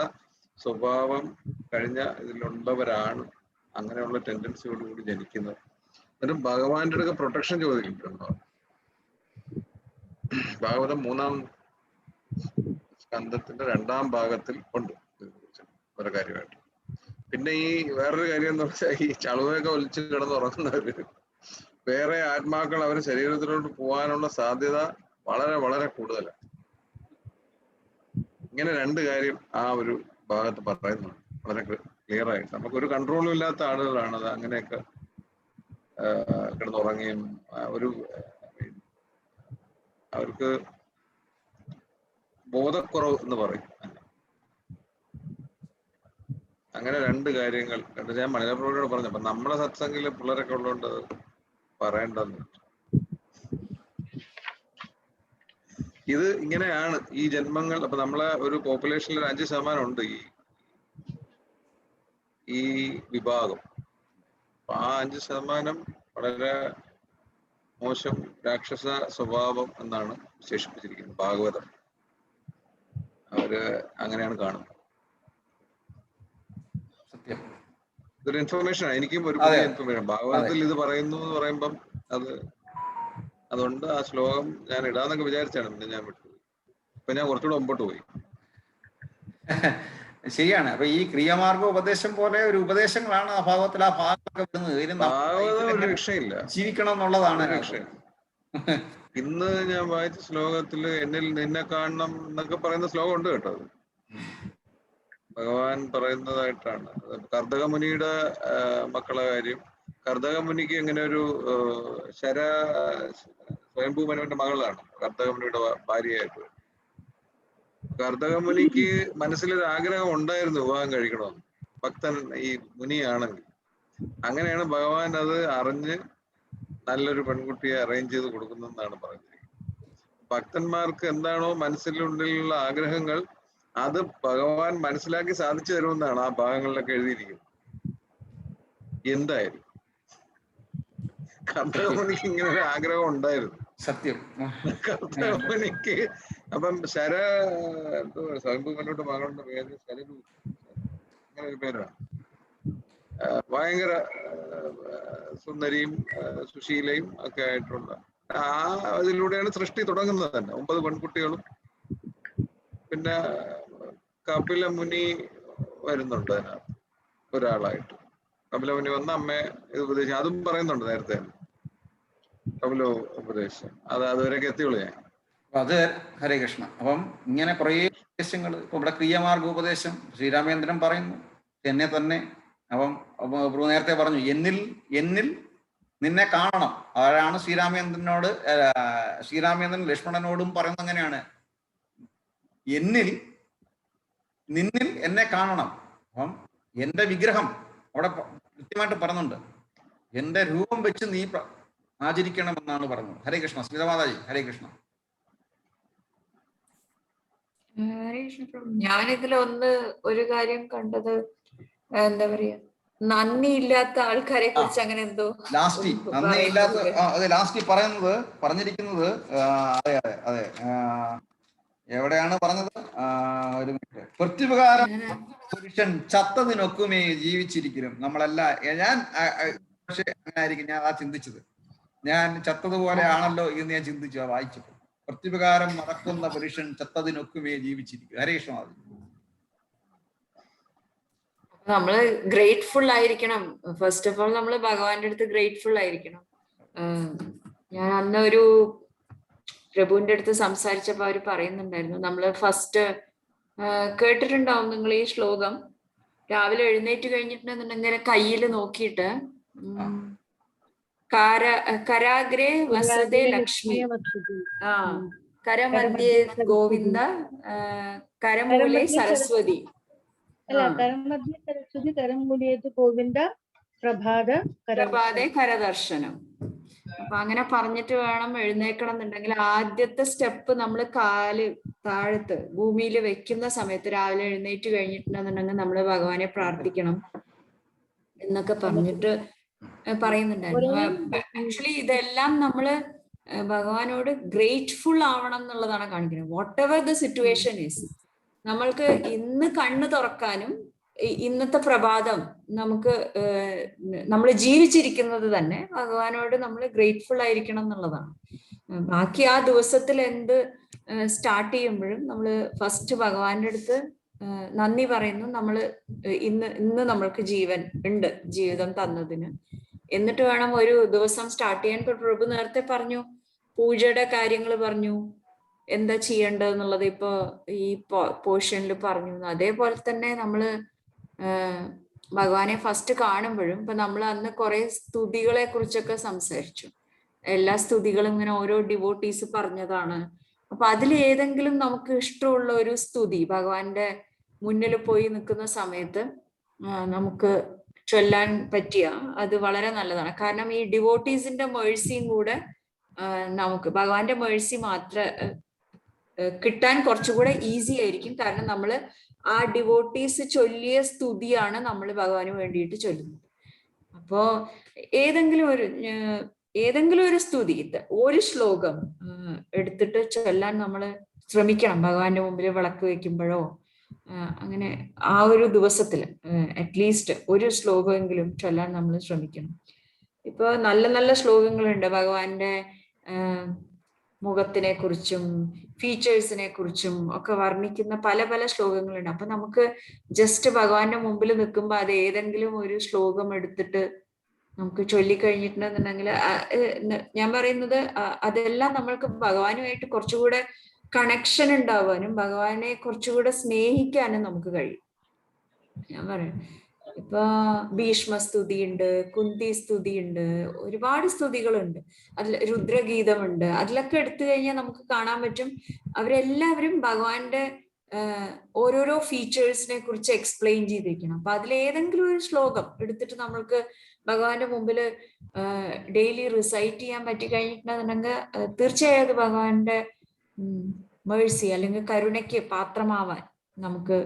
സ്വഭാവം കഴിഞ്ഞ ഇതിലുള്ളവരാണ് അങ്ങനെയുള്ള ടെൻഡൻസിയോടുകൂടി ജനിക്കുന്നത്. എന്നിട്ട് ഭഗവാന്റെ അടുക്ക പ്രൊട്ടക്ഷൻ ചോദിക്കും ബ്രഹ്മാവ്. ഭാഗവതം 3-ാം സ്കന്ധത്തിന്റെ 2-ാം ഭാഗത്തിൽ ഉണ്ട് ഒരു കാര്യമായിട്ട്. പിന്നെ ഈ വേറൊരു കാര്യം എന്ന് വെച്ചാൽ, ഈ ചളുവയൊക്കെ ഒലിച്ച് കിടന്നുറങ്ങുന്നവര് വേറെ ആത്മാക്കൾ അവരുടെ ശരീരത്തിലോട്ട് പോകാനുള്ള സാധ്യത വളരെ വളരെ കൂടുതലാണ്. ഇങ്ങനെ 2 കാര്യം ആ ഒരു ഭാഗത്ത് പറയുന്നുണ്ട് വളരെ ക്ലിയർ ആയിട്ട്. നമുക്കൊരു കൺട്രോളും ഇല്ലാത്ത ആളുകളാണ് അത് അങ്ങനെയൊക്കെ കിടന്നുറങ്ങുകയും അവർക്ക് ബോധക്കുറവ് എന്ന് പറയും. അങ്ങനെ 2 കാര്യങ്ങൾ ഞാൻ മണിലപ്രഭുവിനോട് പറഞ്ഞു. അപ്പൊ നമ്മളെ സത്സംഗില് പിള്ളേരൊക്കെ ഉള്ളതുകൊണ്ട് പറയണ്ടെന്ന്. ഇത് ഇങ്ങനെയാണ് ഈ ജന്മങ്ങൾ. അപ്പൊ നമ്മളെ ഒരു പോപ്പുലേഷനിൽ ഒരു 5% ഉണ്ട് ഈ വിഭാഗം. അപ്പൊ ആ 5% വളരെ മോശം രാക്ഷസ സ്വഭാവം എന്നാണ് വിശേഷിപ്പിച്ചിരിക്കുന്നത് ഭാഗവതം. അവര് അങ്ങനെയാണ് കാണുന്നത്. സത്യം. ഇതൊരു ഇൻഫർമേഷൻ ആണ്, എനിക്കും ഒരു പുതിയ ഇൻഫർമേഷൻ. ഭാഗവതത്തിൽ ഇത് പറയുന്നു എന്ന് പറയുമ്പം അതുകൊണ്ട് ആ ശ്ലോകം ഞാൻ ഇടാന്നൊക്കെ വിചാരിച്ചാണ്, പിന്നെ ഞാൻ വിട്ടുപോയി. ഇപ്പൊ ഞാൻ കുറച്ചുകൂടെ മുമ്പോട്ട് പോയി. ശരിയാണ്. അപ്പൊ ഈ ക്രിയാമാർഗ ഉപദേശം പോലെ ഒരു ഉപദേശങ്ങളാണ് ആ ഭാഗത്തിൽ ആ ഭാഗത്തൊക്കെ വിടുന്നത്. ഭാഗവതം ഒരു രക്ഷയില്ല, ജീവിക്കണം എന്നുള്ളതാണ് രക്ഷയില്ല. ഇന്ന് ഞാൻ വായിച്ച ശ്ലോകത്തില് എന്നിൽ നിന്നെ കാണണം എന്നൊക്കെ പറയുന്ന ശ്ലോകം ഉണ്ട് കേട്ടോ. ഭഗവാൻ പറയുന്നതായിട്ടാണ്. കർദകമുനിയുടെ മക്കളെ കാര്യം, കർദകമുനിക്ക് ഇങ്ങനെ ഒരു സ്വയംഭൂ മനുവിന്റെ മകളാണ് കർദകമുനിയുടെ ഭാര്യയായിട്ട്. കർദകമുനിക്ക് മനസ്സിലൊരു ആഗ്രഹം ഉണ്ടായിരുന്നു വിവാഹം കഴിക്കണമെന്ന്, ഭക്തൻ ഈ മുനിയാണെങ്കിൽ. അങ്ങനെയാണ് ഭഗവാൻ അത് അറിഞ്ഞ് നല്ലൊരു പെൺകുട്ടിയെ അറേഞ്ച് ചെയ്ത് കൊടുക്കുന്നതെന്നാണ് പറയുന്നത്. ഭക്തന്മാർക്ക് എന്താണോ മനസ്സിലുള്ളിലുള്ള ആഗ്രഹങ്ങൾ അത് ഭഗവാൻ മനസ്സിലാക്കി സാധിച്ചു തരുമെന്നാണ് ആ ഭാഗങ്ങളിലൊക്കെ എഴുതിയിരിക്കുന്നത്. എന്തായാലും കർദകമുനിക്ക് ഇങ്ങനെ ഒരു ആഗ്രഹം ഉണ്ടായിരുന്നു. സത്യം. കർദകമുനിക്ക് അപ്പം സ്വയംഭൂമനുടെ മകളുടെ പേര് ശരരു, അങ്ങനെ ഒരു പേരാണ്. ഭയങ്കര സുന്ദരിയും സുശീലയും ഒക്കെ ആയിട്ടുള്ള അതിലൂടെയാണ് സൃഷ്ടി തുടങ്ങുന്നത് തന്നെ. 9 പെൺകുട്ടികളും പിന്നെ കപില മുനി വരുന്നുണ്ട് അതിനകത്ത് ഒരാളായിട്ട്. കപില മുനി വന്ന അമ്മയെ ഇത് ഉപദേശിച്ചു, അതും പറയുന്നുണ്ട് നേരത്തെ കപില ഉപദേശം. അതുവരെയൊക്കെ എത്തിയുള്ളൂ ഞാൻ. അത് ഹരേ കൃഷ്ണ. അപ്പം ഇങ്ങനെ കുറേ ഉപദേശങ്ങൾ ഇപ്പൊ ഇവിടെ ക്രിയാമാർഗ ഉപദേശം ശ്രീരാമേന്ദ്രൻ പറയുന്നു എന്നെ തന്നെ. അപ്പം നേരത്തെ പറഞ്ഞു എന്നിൽ നിന്നെ കാണണം. അതാണ് ശ്രീരാമേന്ദ്രൻ ലക്ഷ്മണനോടും പറയുന്നത് അങ്ങനെയാണ്, നിന്നിൽ എന്നെ കാണണം. അപ്പം എന്റെ വിഗ്രഹം അവിടെ കൃത്യമായിട്ട് പറയുന്നുണ്ട്, എന്റെ രൂപം വെച്ച് നീ ആചരിക്കണം എന്നാണ് പറയുന്നത്. ഹരേ കൃഷ്ണ. സ്മിതമാതാജി ഹരേ കൃഷ്ണ. ഞാനിതിൽ ഒരു കാര്യം കണ്ടത്, എന്താ പറയാ, നന്ദിയില്ലാത്ത ആൾക്കാരെ കുറിച്ച് അങ്ങനെ എന്തോ ലാസ്റ്റ് പറഞ്ഞിരിക്കുന്നത്. അതെ അതെ അതെ, എവിടെയാണ് പറഞ്ഞത്? ഒരു മിനിറ്റ്. പ്രത്യുപകാരം പുരുഷൻ ചത്തതിനൊക്കുമേ ജീവിച്ചിരിക്കലും. ഞാൻ പക്ഷെ അങ്ങനെ ആയിരിക്കും ഞാൻ ചിന്തിച്ചത്. ഞാൻ ചത്തതുപോലെ ആണല്ലോ എന്ന് ഞാൻ ചിന്തിച്ചു ആ വായിച്ചപ്പോൾ. പ്രത്യുപകാരം മറക്കുന്ന പുരുഷൻ ചത്തതിനൊക്കുമേ ജീവിച്ചിരിക്കും. ഹരേ കൃഷ്ണ. നമ്മള് ഗ്രേറ്റ്ഫുൾ ആയിരിക്കണം. ഫസ്റ്റ് ഓഫ് ഓൾ നമ്മള് ഭഗവാന്റെ അടുത്ത് ഗ്രേറ്റ്ഫുൾ ആയിരിക്കണം. ഞാൻ അന്ന് ഒരു പ്രഭുവിന്റെ അടുത്ത് സംസാരിച്ചപ്പോ അവര് പറയുന്നുണ്ടായിരുന്നു, നമ്മള് ഫസ്റ്റ് കേട്ടിട്ടുണ്ടാവും നിങ്ങൾ ഈ ശ്ലോകം. രാവിലെ എഴുന്നേറ്റ് കഴിഞ്ഞിട്ടുണ്ടെന്നുണ്ടെങ്കിൽ കയ്യിൽ നോക്കിയിട്ട് കരാഗ്രേ വസതേ ലക്ഷ്മി, കരമധ്യേ ഗോവിന്ദ, കരമൂലേ സരസ്വതി, കരമധ്യേ സരസ്വതി, കരമൂലേത് ഗോവിന്ദ, പ്രഭാതേ കരദർശനം. അപ്പൊ അങ്ങനെ പറഞ്ഞിട്ട് വേണം എഴുന്നേക്കണം എന്നുണ്ടെങ്കിൽ ആദ്യത്തെ സ്റ്റെപ്പ് നമ്മൾ കാല് താഴത്ത് ഭൂമിയിൽ വെക്കുന്ന സമയത്ത് രാവിലെ എഴുന്നേറ്റ് കഴിഞ്ഞിട്ടുണ്ടെന്നുണ്ടെങ്കിൽ നമ്മള് ഭഗവാനെ പ്രാർത്ഥിക്കണം എന്നൊക്കെ പറഞ്ഞിട്ട് പറയുന്നുണ്ടായിരുന്നു. ആക്ച്വലി ഇതെല്ലാം നമ്മള് ഭഗവാനോട് ഗ്രേറ്റ്ഫുൾ ആവണം എന്നുള്ളതാണ് കാണിക്കുന്നത്. What ever the situation is, നമ്മൾക്ക് ഇന്ന് കണ്ണ് തുറക്കാനും ഇന്നത്തെ പ്രഭാതം നമുക്ക് നമ്മൾ ജീവിച്ചിരിക്കുന്നത് തന്നെ ഭഗവാനോട് നമ്മൾ ഗ്രേറ്റ്ഫുൾ ആയിരിക്കണം എന്നുള്ളതാണ്. ബാക്കി ആ ദിവസത്തിൽ എന്ത് സ്റ്റാർട്ട് ചെയ്യുമ്പോഴും നമ്മൾ ഫസ്റ്റ് ഭഗവാന്റെ അടുത്ത് നന്ദി പറയുന്നു. ഇന്ന് നമ്മൾക്ക് ജീവൻ ഉണ്ട്, ജീവിതം തന്നതിന്. എന്നിട്ട് വേണം ഒരു ദിവസം സ്റ്റാർട്ട് ചെയ്യാൻ. ഇപ്പൊ പ്രഭു നേരത്തെ പറഞ്ഞു, പൂജയുടെ കാര്യങ്ങൾ പറഞ്ഞു, എന്താ ചെയ്യേണ്ടതെന്നുള്ളത് ഇപ്പൊ ഈ പോർഷനിൽ പറഞ്ഞു. അതേപോലെ തന്നെ നമ്മള് ഭഗവാനെ ഫസ്റ്റ് കാണുമ്പോഴും ഇപ്പൊ നമ്മൾ അന്ന് കുറെ സ്തുതികളെ കുറിച്ചൊക്കെ സംസാരിച്ചു. എല്ലാ സ്തുതികളും ഇങ്ങനെ ഓരോ ഡിവോട്ടീസ് പറഞ്ഞതാണ്. അപ്പൊ അതിൽ ഏതെങ്കിലും നമുക്ക് ഇഷ്ടമുള്ള ഒരു സ്തുതി ഭഗവാന്റെ മുന്നിൽ പോയി നിൽക്കുന്ന സമയത്ത് നമുക്ക് ചൊല്ലാൻ പറ്റിയ അത് വളരെ നല്ലതാണ്. കാരണം ഈ ഡിവോട്ടീസിന്റെ മേഴ്സിയും കൂടെ നമുക്ക് ഭഗവാന്റെ മേഴ്സി കിട്ടാൻ കുറച്ചുകൂടെ ഈസി ആയിരിക്കും. കാരണം നമ്മൾ ആ ഡിവോട്ടീസ് ചൊല്ലിയ സ്തുതിയാണ് നമ്മൾ ഭഗവാന് വേണ്ടിയിട്ട് ചൊല്ലുന്നത്. അപ്പോ ഏതെങ്കിലും ഒരു സ്തുതി, ഒരു ശ്ലോകം എടുത്തിട്ട് ചൊല്ലാൻ നമ്മൾ ശ്രമിക്കണം. ഭഗവാന്റെ മുമ്പിൽ വിളക്ക് വെക്കുമ്പോഴോ അങ്ങനെ ആ ഒരു ദിവസത്തിൽ അറ്റ്ലീസ്റ്റ് ഒരു ശ്ലോകമെങ്കിലും ചൊല്ലാൻ നമ്മൾ ശ്രമിക്കണം. ഇപ്പൊ നല്ല നല്ല ശ്ലോകങ്ങളുണ്ട് ഭഗവാന്റെ മുഖത്തിനെ കുറിച്ചും ഫീച്ചേഴ്സിനെ കുറിച്ചും ഒക്കെ വർണ്ണിക്കുന്ന പല പല ശ്ലോകങ്ങളുണ്ട്. അപ്പൊ നമുക്ക് ജസ്റ്റ് ഭഗവാന്റെ മുമ്പിൽ നിൽക്കുമ്പോൾ അത് ഏതെങ്കിലും ഒരു ശ്ലോകം എടുത്തിട്ട് നമുക്ക് ചൊല്ലിക്കഴിഞ്ഞിട്ടുണ്ടെന്നുണ്ടെങ്കിൽ ഞാൻ പറയുന്നത് അതെല്ലാം നമ്മൾക്ക് ഭഗവാനുമായിട്ട് കുറച്ചുകൂടെ കണക്ഷൻ ഉണ്ടാവാനും ഭഗവാനെ കുറച്ചുകൂടെ സ്നേഹിക്കാനും നമുക്ക് കഴിയും. ഞാൻ പറയാം, ഇപ്പൊ ഭീഷ്മസ്തുതി ഉണ്ട്, കുന്തി സ്തുതി ഉണ്ട്, ഒരുപാട് സ്തുതികളുണ്ട്. അതിൽ രുദ്രഗീതമുണ്ട്. അതിലൊക്കെ എടുത്തു കഴിഞ്ഞാൽ നമുക്ക് കാണാൻ പറ്റും അവരെല്ലാവരും ഭഗവാന്റെ ഓരോരോ ഫീച്ചേഴ്സിനെ കുറിച്ച് എക്സ്പ്ലെയിൻ ചെയ്തിരിക്കണം. അപ്പൊ അതിലേതെങ്കിലും ഒരു ശ്ലോകം എടുത്തിട്ട് നമ്മൾക്ക് ഭഗവാന്റെ മുമ്പിൽ ഡെയിലി റിസൈറ്റ് ചെയ്യാൻ പറ്റി കഴിഞ്ഞിട്ടുണ്ടെന്നുണ്ടെങ്കിൽ തീർച്ചയായും അത് ഭഗവാന്റെ മേഴ്സി അല്ലെങ്കിൽ കരുണയ്ക്ക് പാത്രമാവാൻ നമുക്ക്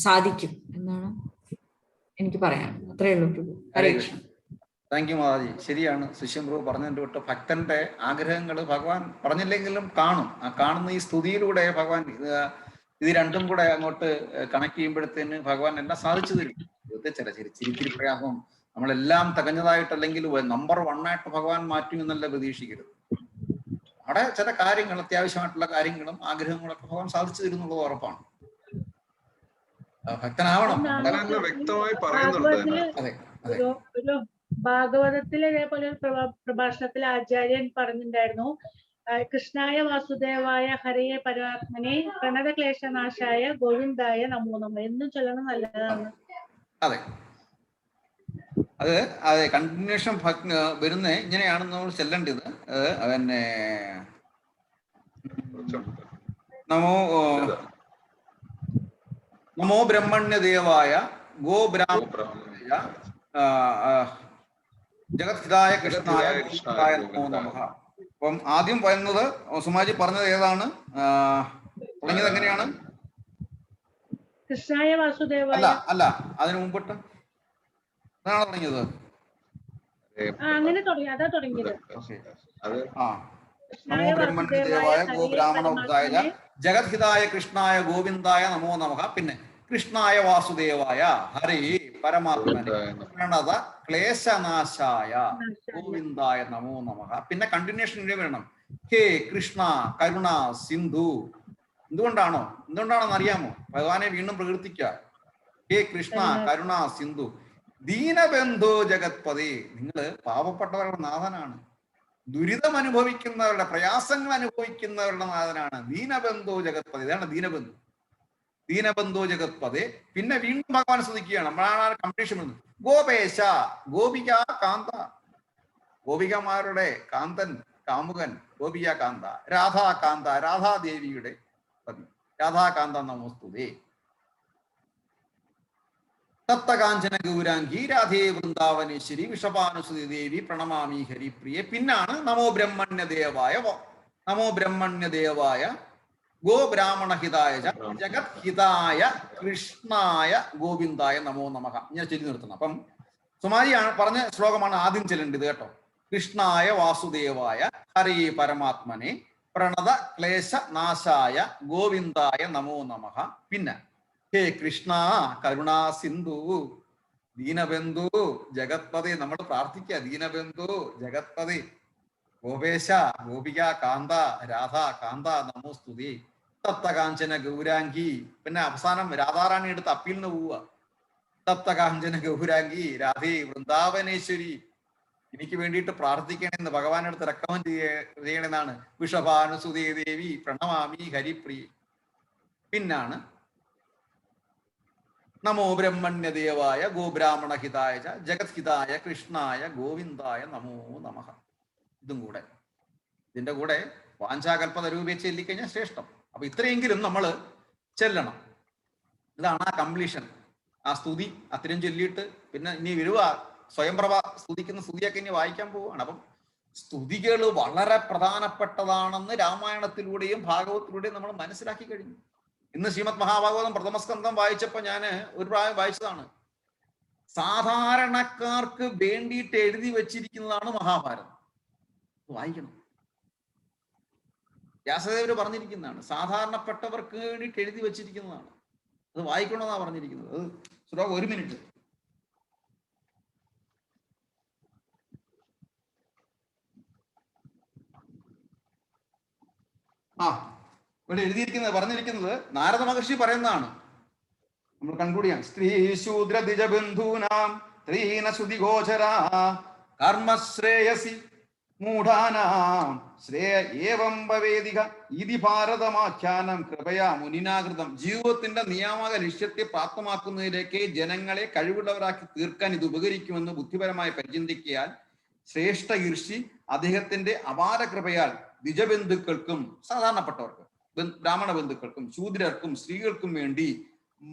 സാധിക്കും എന്നാണ് എനിക്ക് പറയാൻ. അത്രേ ഉള്ളൂ. ഹരേ കൃഷ്ണ. Thank you Mataji. ശരിയാണ്, സുശ്യം പ്രഭു പറഞ്ഞതിന്റെ തൊട്ട് ഭക്തന്റെ ആഗ്രഹങ്ങൾ ഭഗവാൻ പറഞ്ഞില്ലെങ്കിലും കാണും. ആ കാണുന്ന ഈ സ്തുതിയിലൂടെ ഭഗവാൻ ഇത് രണ്ടും കൂടെ അങ്ങോട്ട് കണക്ട് ചെയ്യുമ്പോഴത്തേന് ഭഗവാൻ എല്ലാം സാധിച്ചു തരും. ചിരിച്ചിരി പ്രയാസം നമ്മളെല്ലാം തികഞ്ഞതായിട്ടല്ലെങ്കിൽ നമ്പർ 1 ആയിട്ട് ഭഗവാൻ മാറ്റും എന്നല്ല പ്രതീക്ഷിക്കരുത്. അവിടെ ചില കാര്യങ്ങൾ, അത്യാവശ്യമായിട്ടുള്ള കാര്യങ്ങളും ആഗ്രഹങ്ങളൊക്കെ ഭഗവാൻ സാധിച്ചു തരും എന്നുള്ളത് ഉറപ്പാണ്. ഭക്തനാവണം. വ്യക്തമായി പറയുന്നുണ്ട്. അതെ അതെ. ഒരു ഭാഗവതത്തിൽ ഇതേപോലെ ഒരു പ്രഭാഷണത്തിൽ ആചാര്യൻ പറഞ്ഞിട്ടുണ്ടായിരുന്നു, കൃഷ്ണായ വാസുദേവായ ഹരയെ പരമാത്മനെ പ്രണതക്ലേശനാശായ ഗോവിന്ദായ നമോ നമഃ എന്നും ചൊല്ലണം, നല്ലതാണ്. അതെ അത് അതെ കണ്ടിന്യൂഷൻ വരുന്ന ഇങ്ങനെയാണ് നമ്മൾ ചെല്ലേണ്ടത്. പിന്നെ നമോ ബ്രഹ്മണ്യദേവായ ഗോബ്രാഹ്മണ ജഗദ്ഹിതായ കൃഷ്ണായ നമോ നമഃ. അപ്പം ആദ്യം പറയുന്നത് സുമാജി പറഞ്ഞത് ഏതാണ്? തുടങ്ങിയത് എങ്ങനെയാണ്? കൃഷ്ണായ വാസുദേവായ. അല്ല അതിനു മുമ്പിട്ട് അതാണ് തുടങ്ങിയത്. അങ്ങനെ തുടങ്ങി, അതാ തുടങ്ങിയത്. നമോ ബ്രഹ്മണ്യദേവായ ഗോബ്രാഹ്മണോദ്ധായ ജഗദ്ഹിതായ കൃഷ്ണായ ഗോവിന്ദായ നമോ നമഃ. പിന്നെ കൃഷ്ണായ വാസുദേവായ ഹരേ പരമാത്മനെ പ്രണത ക്ലേശനാശായ ഗോവിന്ദായ നമോ നമഃ. പിന്നെ കണ്ടിന്യൂഷൻ വേണം. ഹേ കൃഷ്ണ കരുണ സിന്ധു. എന്തുകൊണ്ടാണെന്ന് അറിയാമോ? ഭഗവാനെ വീണ്ടും പ്രകീർത്തിക്കുക. ഹേ കൃഷ്ണ കരുണ സിന്ധു ദീനബന്ധോ ജഗത്പതി. നിങ്ങൾ പാവപ്പെട്ടവരുടെ നാഥനാണ്, ദുരിതം അനുഭവിക്കുന്നവരുടെ, പ്രയാസങ്ങൾ അനുഭവിക്കുന്നവരുടെ നാഥനാണ്. ദീനബന്ധോ ജഗത്പതി, ഇതാണ് ദീനബന്ധു. ദീനബന്ധോ ജഗത്പതി. പിന്നെ വീണ്ടും ഭഗവാൻ സ്തുതിക്കുകയാണ്. നമ്മളാണ് കംപ്ലീഷൻ വരുന്നത്. ഗോപേശ ഗോപിക കാന്ത, ഗോപികമാരുടെ കാന്തൻ, കാമുകൻ, ഗോപിക കാന്ത. രാധാകാന്ത, രാധാദേവിയുടെ പതി. രാധാകാന്ത നമോസ്തുതേ. തപ്തകാഞ്ചന ഗൗരാംഗി രാധേ വൃന്ദാവനേശ്വരി വിഷപാനുസുതി ദേവി പ്രണമാമി ഹരിപ്രിയെ. പിന്നാണ് നമോ ബ്രഹ്മണ്യദേവായ ഗോബ്രാഹ്മണഹിതായ ജഗത്ഹിതായ കൃഷ്ണായ ഗോവിന്ദായ നമോ നമഃ. ഇങ്ങനെ ചൊല്ലി നിർത്തണം. അപ്പം സുമാരിയാണ് പറഞ്ഞ ശ്ലോകമാണ് ആദ്യം ചെല്ലേണ്ടത് കേട്ടോ. കൃഷ്ണായ വാസുദേവായ ഹരേ പരമാത്മനെ പ്രണത ക്ലേശ നാശായ ഗോവിന്ദായ നമോ നമഃ. പിന്നെ ഹേ കൃഷ്ണ കരുണാ സിന്ധു ദീനബന്ധു ജഗത്പതി. നമ്മൾ പ്രാർത്ഥിക്കുക, ദീനബന്ധു ജഗത്പതി ഗോപേശ ഗോപിക കാന്ത രാധാ കാന്ത നമോസ്തുതി. തപ്തകാഞ്ചന ഗൗരാംഗി. പിന്നെ അവസാനം രാധാറാണി എടുത്ത് അപ്പീലിന് പോവുക. തപ്തകാഞ്ചന ഗൗരാംഗി രാധേ വൃന്ദാവനേശ്വരി, എനിക്ക് വേണ്ടിയിട്ട് പ്രാർത്ഥിക്കണമെന്ന് ഭഗവാന്റെ അടുത്ത് റെക്കമെൻഡ് ചെയ്യണമെന്നാണ്. വിഷഭാനുസുതേ ദേവി പ്രണമാമി ഹരിപ്രിയ. പിന്നാണ് നമോ ബ്രഹ്മണ്യദേവായ ഗോബ്രാഹ്മണഹിതായ ജഗത്ഹിതായ കൃഷ്ണായ ഗോവിന്ദായ നമോ നമഃ. ഇതും കൂടെ, ഇതിന്റെ കൂടെ വാഞ്ചാകൽപ്പത രൂപേ ചെല്ലിക്കഴിഞ്ഞാൽ ശ്രേഷ്ഠം. അപ്പൊ ഇത്രയെങ്കിലും നമ്മൾ ചെല്ലണം. ഇതാണ് ആ കംപ്ലീഷൻ. ആ സ്തുതി അത്രയും ചൊല്ലിയിട്ട് പിന്നെ ഇനി വരുക സ്വയംപ്രഭ സ്തുതിക്കുന്ന സ്തുതിയൊക്കെ ഇനി വായിക്കാൻ പോവുകയാണ്. അപ്പം സ്തുതികൾ വളരെ പ്രധാനപ്പെട്ടതാണെന്ന് രാമായണത്തിലൂടെയും ഭാഗവത്തിലൂടെയും നമ്മൾ മനസ്സിലാക്കി കഴിഞ്ഞു. ഇന്ന് ശ്രീമദ് മഹാഭാഗവതം പ്രഥമസ്കന്ധം വായിച്ചപ്പോൾ ഞാൻ ഒരു പ്രായം വായിച്ചതാണ്. സാധാരണക്കാർക്ക് വേണ്ടിയിട്ട് എഴുതി വച്ചിരിക്കുന്നതാണ് മഹാഭാരതം. വായിക്കണം. വ്യാസദേവര് പറഞ്ഞിരിക്കുന്നതാണ്, സാധാരണപ്പെട്ടവർക്ക് വേണ്ടിയിട്ട് എഴുതി വച്ചിരിക്കുന്നതാണ്. അത് വായിക്കണമെന്നാണ് പറഞ്ഞിരിക്കുന്നത്. അത് ശ്ലോകം 1 മിനിറ്റ്. ഇവിടെ എഴുതിയിരിക്കുന്നത് പറഞ്ഞിരിക്കുന്നത് നാരദ മഹർഷി പറയുന്നതാണ്. നമ്മൾ കൺക്ലൂഡ് ചെയ്യാം. സ്ത്രീ ശൂദ്ര ദ്വിജബന്ധൂനാം ത്രീന ശ്രുതിഗോചരാ കർമ്മശ്രേയസി മൂഢാനാം ശ്രേയ ഏവം ഭവേദിക ഇതി ഭാരതമാഖ്യാനം കൃപയാ മുനിനാകൃതം. ജീവിതത്തിന്റെ നിയാമക ലക്ഷ്യത്തെ പ്രാപ്തമാക്കുന്നതിലേക്ക് ജനങ്ങളെ കഴിവുള്ളവരാക്കി തീർക്കാൻ ഇത് ഉപകരിക്കുമെന്ന് ബുദ്ധിപരമായി പരിചിന്തിക്കയാൽ ശ്രേഷ്ഠ ഋഷി അദ്ദേഹത്തിന്റെ അപാര കൃപയാൽ ദ്വിജബന്ധുക്കൾക്കും സാധാരണപ്പെട്ടവർക്കും ബ്രാഹ്മണ ബന്ധുക്കൾക്കും ശൂദ്രർക്കും സ്ത്രീകൾക്കും വേണ്ടി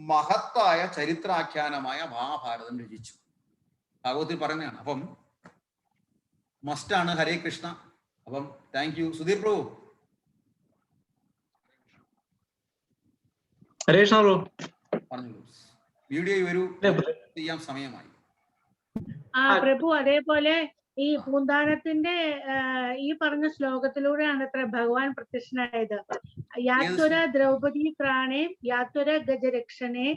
മഹത്തായ ചരിത്രാഖ്യാനമായ മഹാഭാരതം രചിച്ചു. ഭാഗവത്തിൽ പറയുന്നതാണ്. അപ്പം മസ്റ്റാണ്. ഹരേ കൃഷ്ണ. അപ്പം താങ്ക് യു. സുധീർ പ്രഭു. ഹരേ കൃഷ്ണ പ്രഭു. പറഞ്ഞോളൂ. വീഡിയോ വരൂ, ചെയ്യാൻ സമയമായി. പ്രഭു, അതേപോലെ ഈ പൂന്താനത്തിന്റെ ഈ പറഞ്ഞ ശ്ലോകത്തിലൂടെയാണ് അത്ര ഭഗവാൻ പ്രത്യക്ഷനായത്. യാത്വര ദ്രൗപദി പ്രാണേ യാത്വര ഗജരക്ഷണേ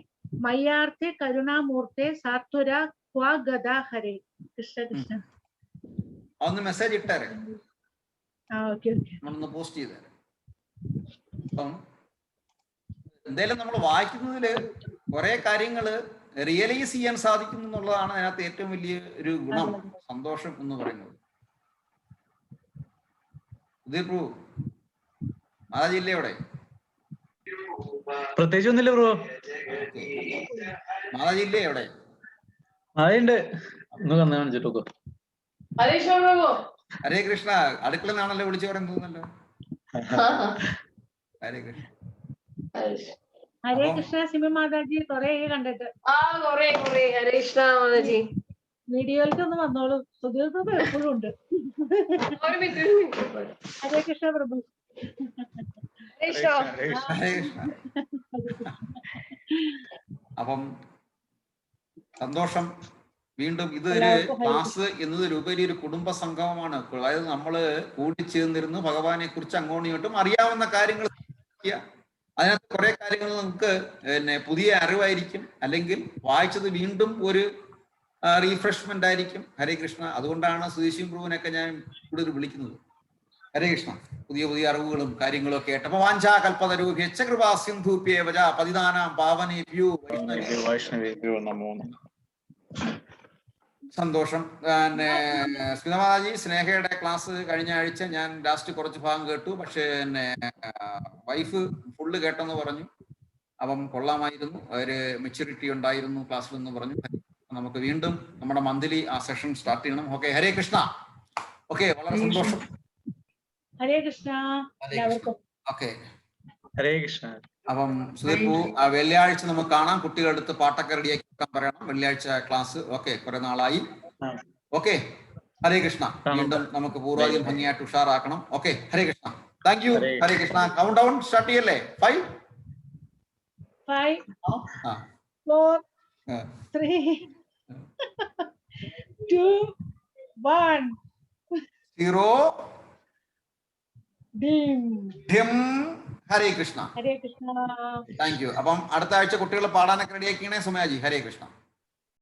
മയ്യാർത്ഥെ കരുണാമൂർത്തെ സാത്വര ക്വാ ഗദാ ഹരേ. കൃഷ്ണ കൃഷ്ണ. ഒന്ന് മെസ്സേജ് ഇട്ടേരെ, ഓക്കെ നമ്മളൊന്ന് പോസ്റ്റ് ചെയ്തേരെ. അപ്പം എന്തായാലും നമ്മൾ വായിക്കുന്നതില് കുറെ കാര്യങ്ങള് റിയലൈസ് ചെയ്യാൻ സാധിക്കുന്നു എന്നുള്ളതാണ് അതിനകത്ത് ഏറ്റവും വലിയ ഒരു ഗുണം, സന്തോഷം എന്ന് പറയുന്നത്. ഉദയ് പ്രഭു, മാതാജി ഇല്ലേ അവിടെ? പ്രത്യേകിച്ച് ഒന്നുമില്ല പ്രഭു. മാതാജി ഇല്ലേ അവിടെ? അതുണ്ട്. ഒന്ന് കന്നു കാണിച്ചിട്ടോ. ഹരേ കൃഷ്ണ. അടുക്കള നിന്നാണല്ലോ വിളിച്ചു പറയുന്നത് തോന്നല്ലോ. ഹരേ കൃഷ്ണ. ഹരേ കൃഷ്ണ. സിമി മാതാജി കൊറേ കണ്ടിട്ട്. ഹരേ കൃഷ്ണ മാതാജി. വീഡിയോയിലേക്ക് ഒന്ന് വന്നോളൂ. സുധീർ പ്രഭു എപ്പോഴും ഉണ്ട്. ഹരേ കൃഷ്ണ പ്രഭു. ഹരേ കൃഷ്ണ. അപ്പം സന്തോഷം. വീണ്ടും ഇതൊരു ക്ലാസ് എന്നതിലുപരി ഒരു കുടുംബ സംഗമമാണ്. അതായത് നമ്മള് കൂടിച്ചേർന്നിരുന്ന് ഭഗവാനെ കുറിച്ച് അങ്ങോട്ടും ഇങ്ങോട്ടും അറിയാവുന്ന കാര്യങ്ങൾ, അതിനകത്ത് കുറെ കാര്യങ്ങൾ നമുക്ക് പുതിയ അറിവായിരിക്കും, അല്ലെങ്കിൽ വായിച്ചത് വീണ്ടും ഒരു റീഫ്രഷ്മെന്റ് ആയിരിക്കും. ഹരേ കൃഷ്ണ. അതുകൊണ്ടാണ് സുധീഷ് പ്രഭുവിനൊക്കെ ഞാൻ കൂടുതൽ വിളിക്കുന്നത്. ഹരേ കൃഷ്ണ. പുതിയ പുതിയ അറിവുകളും കാര്യങ്ങളും ഒക്കെ ആയിട്ട്. അപ്പൊ വാഞ്ചാ കൽപ്പതരൂഭ്യശ്ച കൃപാ സിന്ധൂഭ്യേവ പതിതാനാം പാവനേഭ്യോ വൈഷ്ണവേഭ്യോ നമോ നമഃ. സന്തോഷം. സ്മിതമാതാജി, സ്നേഹയുടെ ക്ലാസ് കഴിഞ്ഞ ആഴ്ച ഞാൻ ലാസ്റ്റ് കുറച്ച് ഭാഗം കേട്ടു. പക്ഷേ വൈഫ് ഫുള്ള് കേട്ടെന്ന് പറഞ്ഞു. അപ്പം കൊള്ളാമായിരുന്നു, ഒരു മെച്യൂരിറ്റി ഉണ്ടായിരുന്നു ക്ലാസ്സിലെന്ന് പറഞ്ഞു. നമുക്ക് വീണ്ടും നമ്മുടെ മന്ത്ലി ആ സെഷൻ സ്റ്റാർട്ട് ചെയ്യണം. ഓക്കെ, ഹരേ കൃഷ്ണ. ഓക്കെ, വളരെ സന്തോഷം. ഹരേ കൃഷ്ണ. ഓക്കെ, ഹരേ കൃഷ്ണ. അപ്പം സുധീർപ്പു, വെള്ളിയാഴ്ച നമുക്ക് കാണാം. കുട്ടികളുടെ അടുത്ത് പാട്ടൊക്കെ റെഡിയാക്കി വെക്കാൻ പറയണം. വെള്ളിയാഴ്ച ക്ലാസ്. ഓക്കെ, കുറെ നാളായി. ഓക്കെ, ഹരേ കൃഷ്ണ. വീണ്ടും നമുക്ക് പൂർവാധികം ഭംഗിയായിട്ട് ഉഷാറാക്കണം. Okay, Hare Krishna. Thank you. Hare Krishna. Count down start ചെയ്യല്ലേ? 5 4 3 2 1 0 dim. Hare Krishna. Hare Krishna. Thank you. അപ്പം അടുത്ത ആഴ്ച കുട്ടികൾ പാടാനൊക്കെ റെഡിയാക്കിയണേ സുമയാജി. ഹരേ കൃഷ്ണ.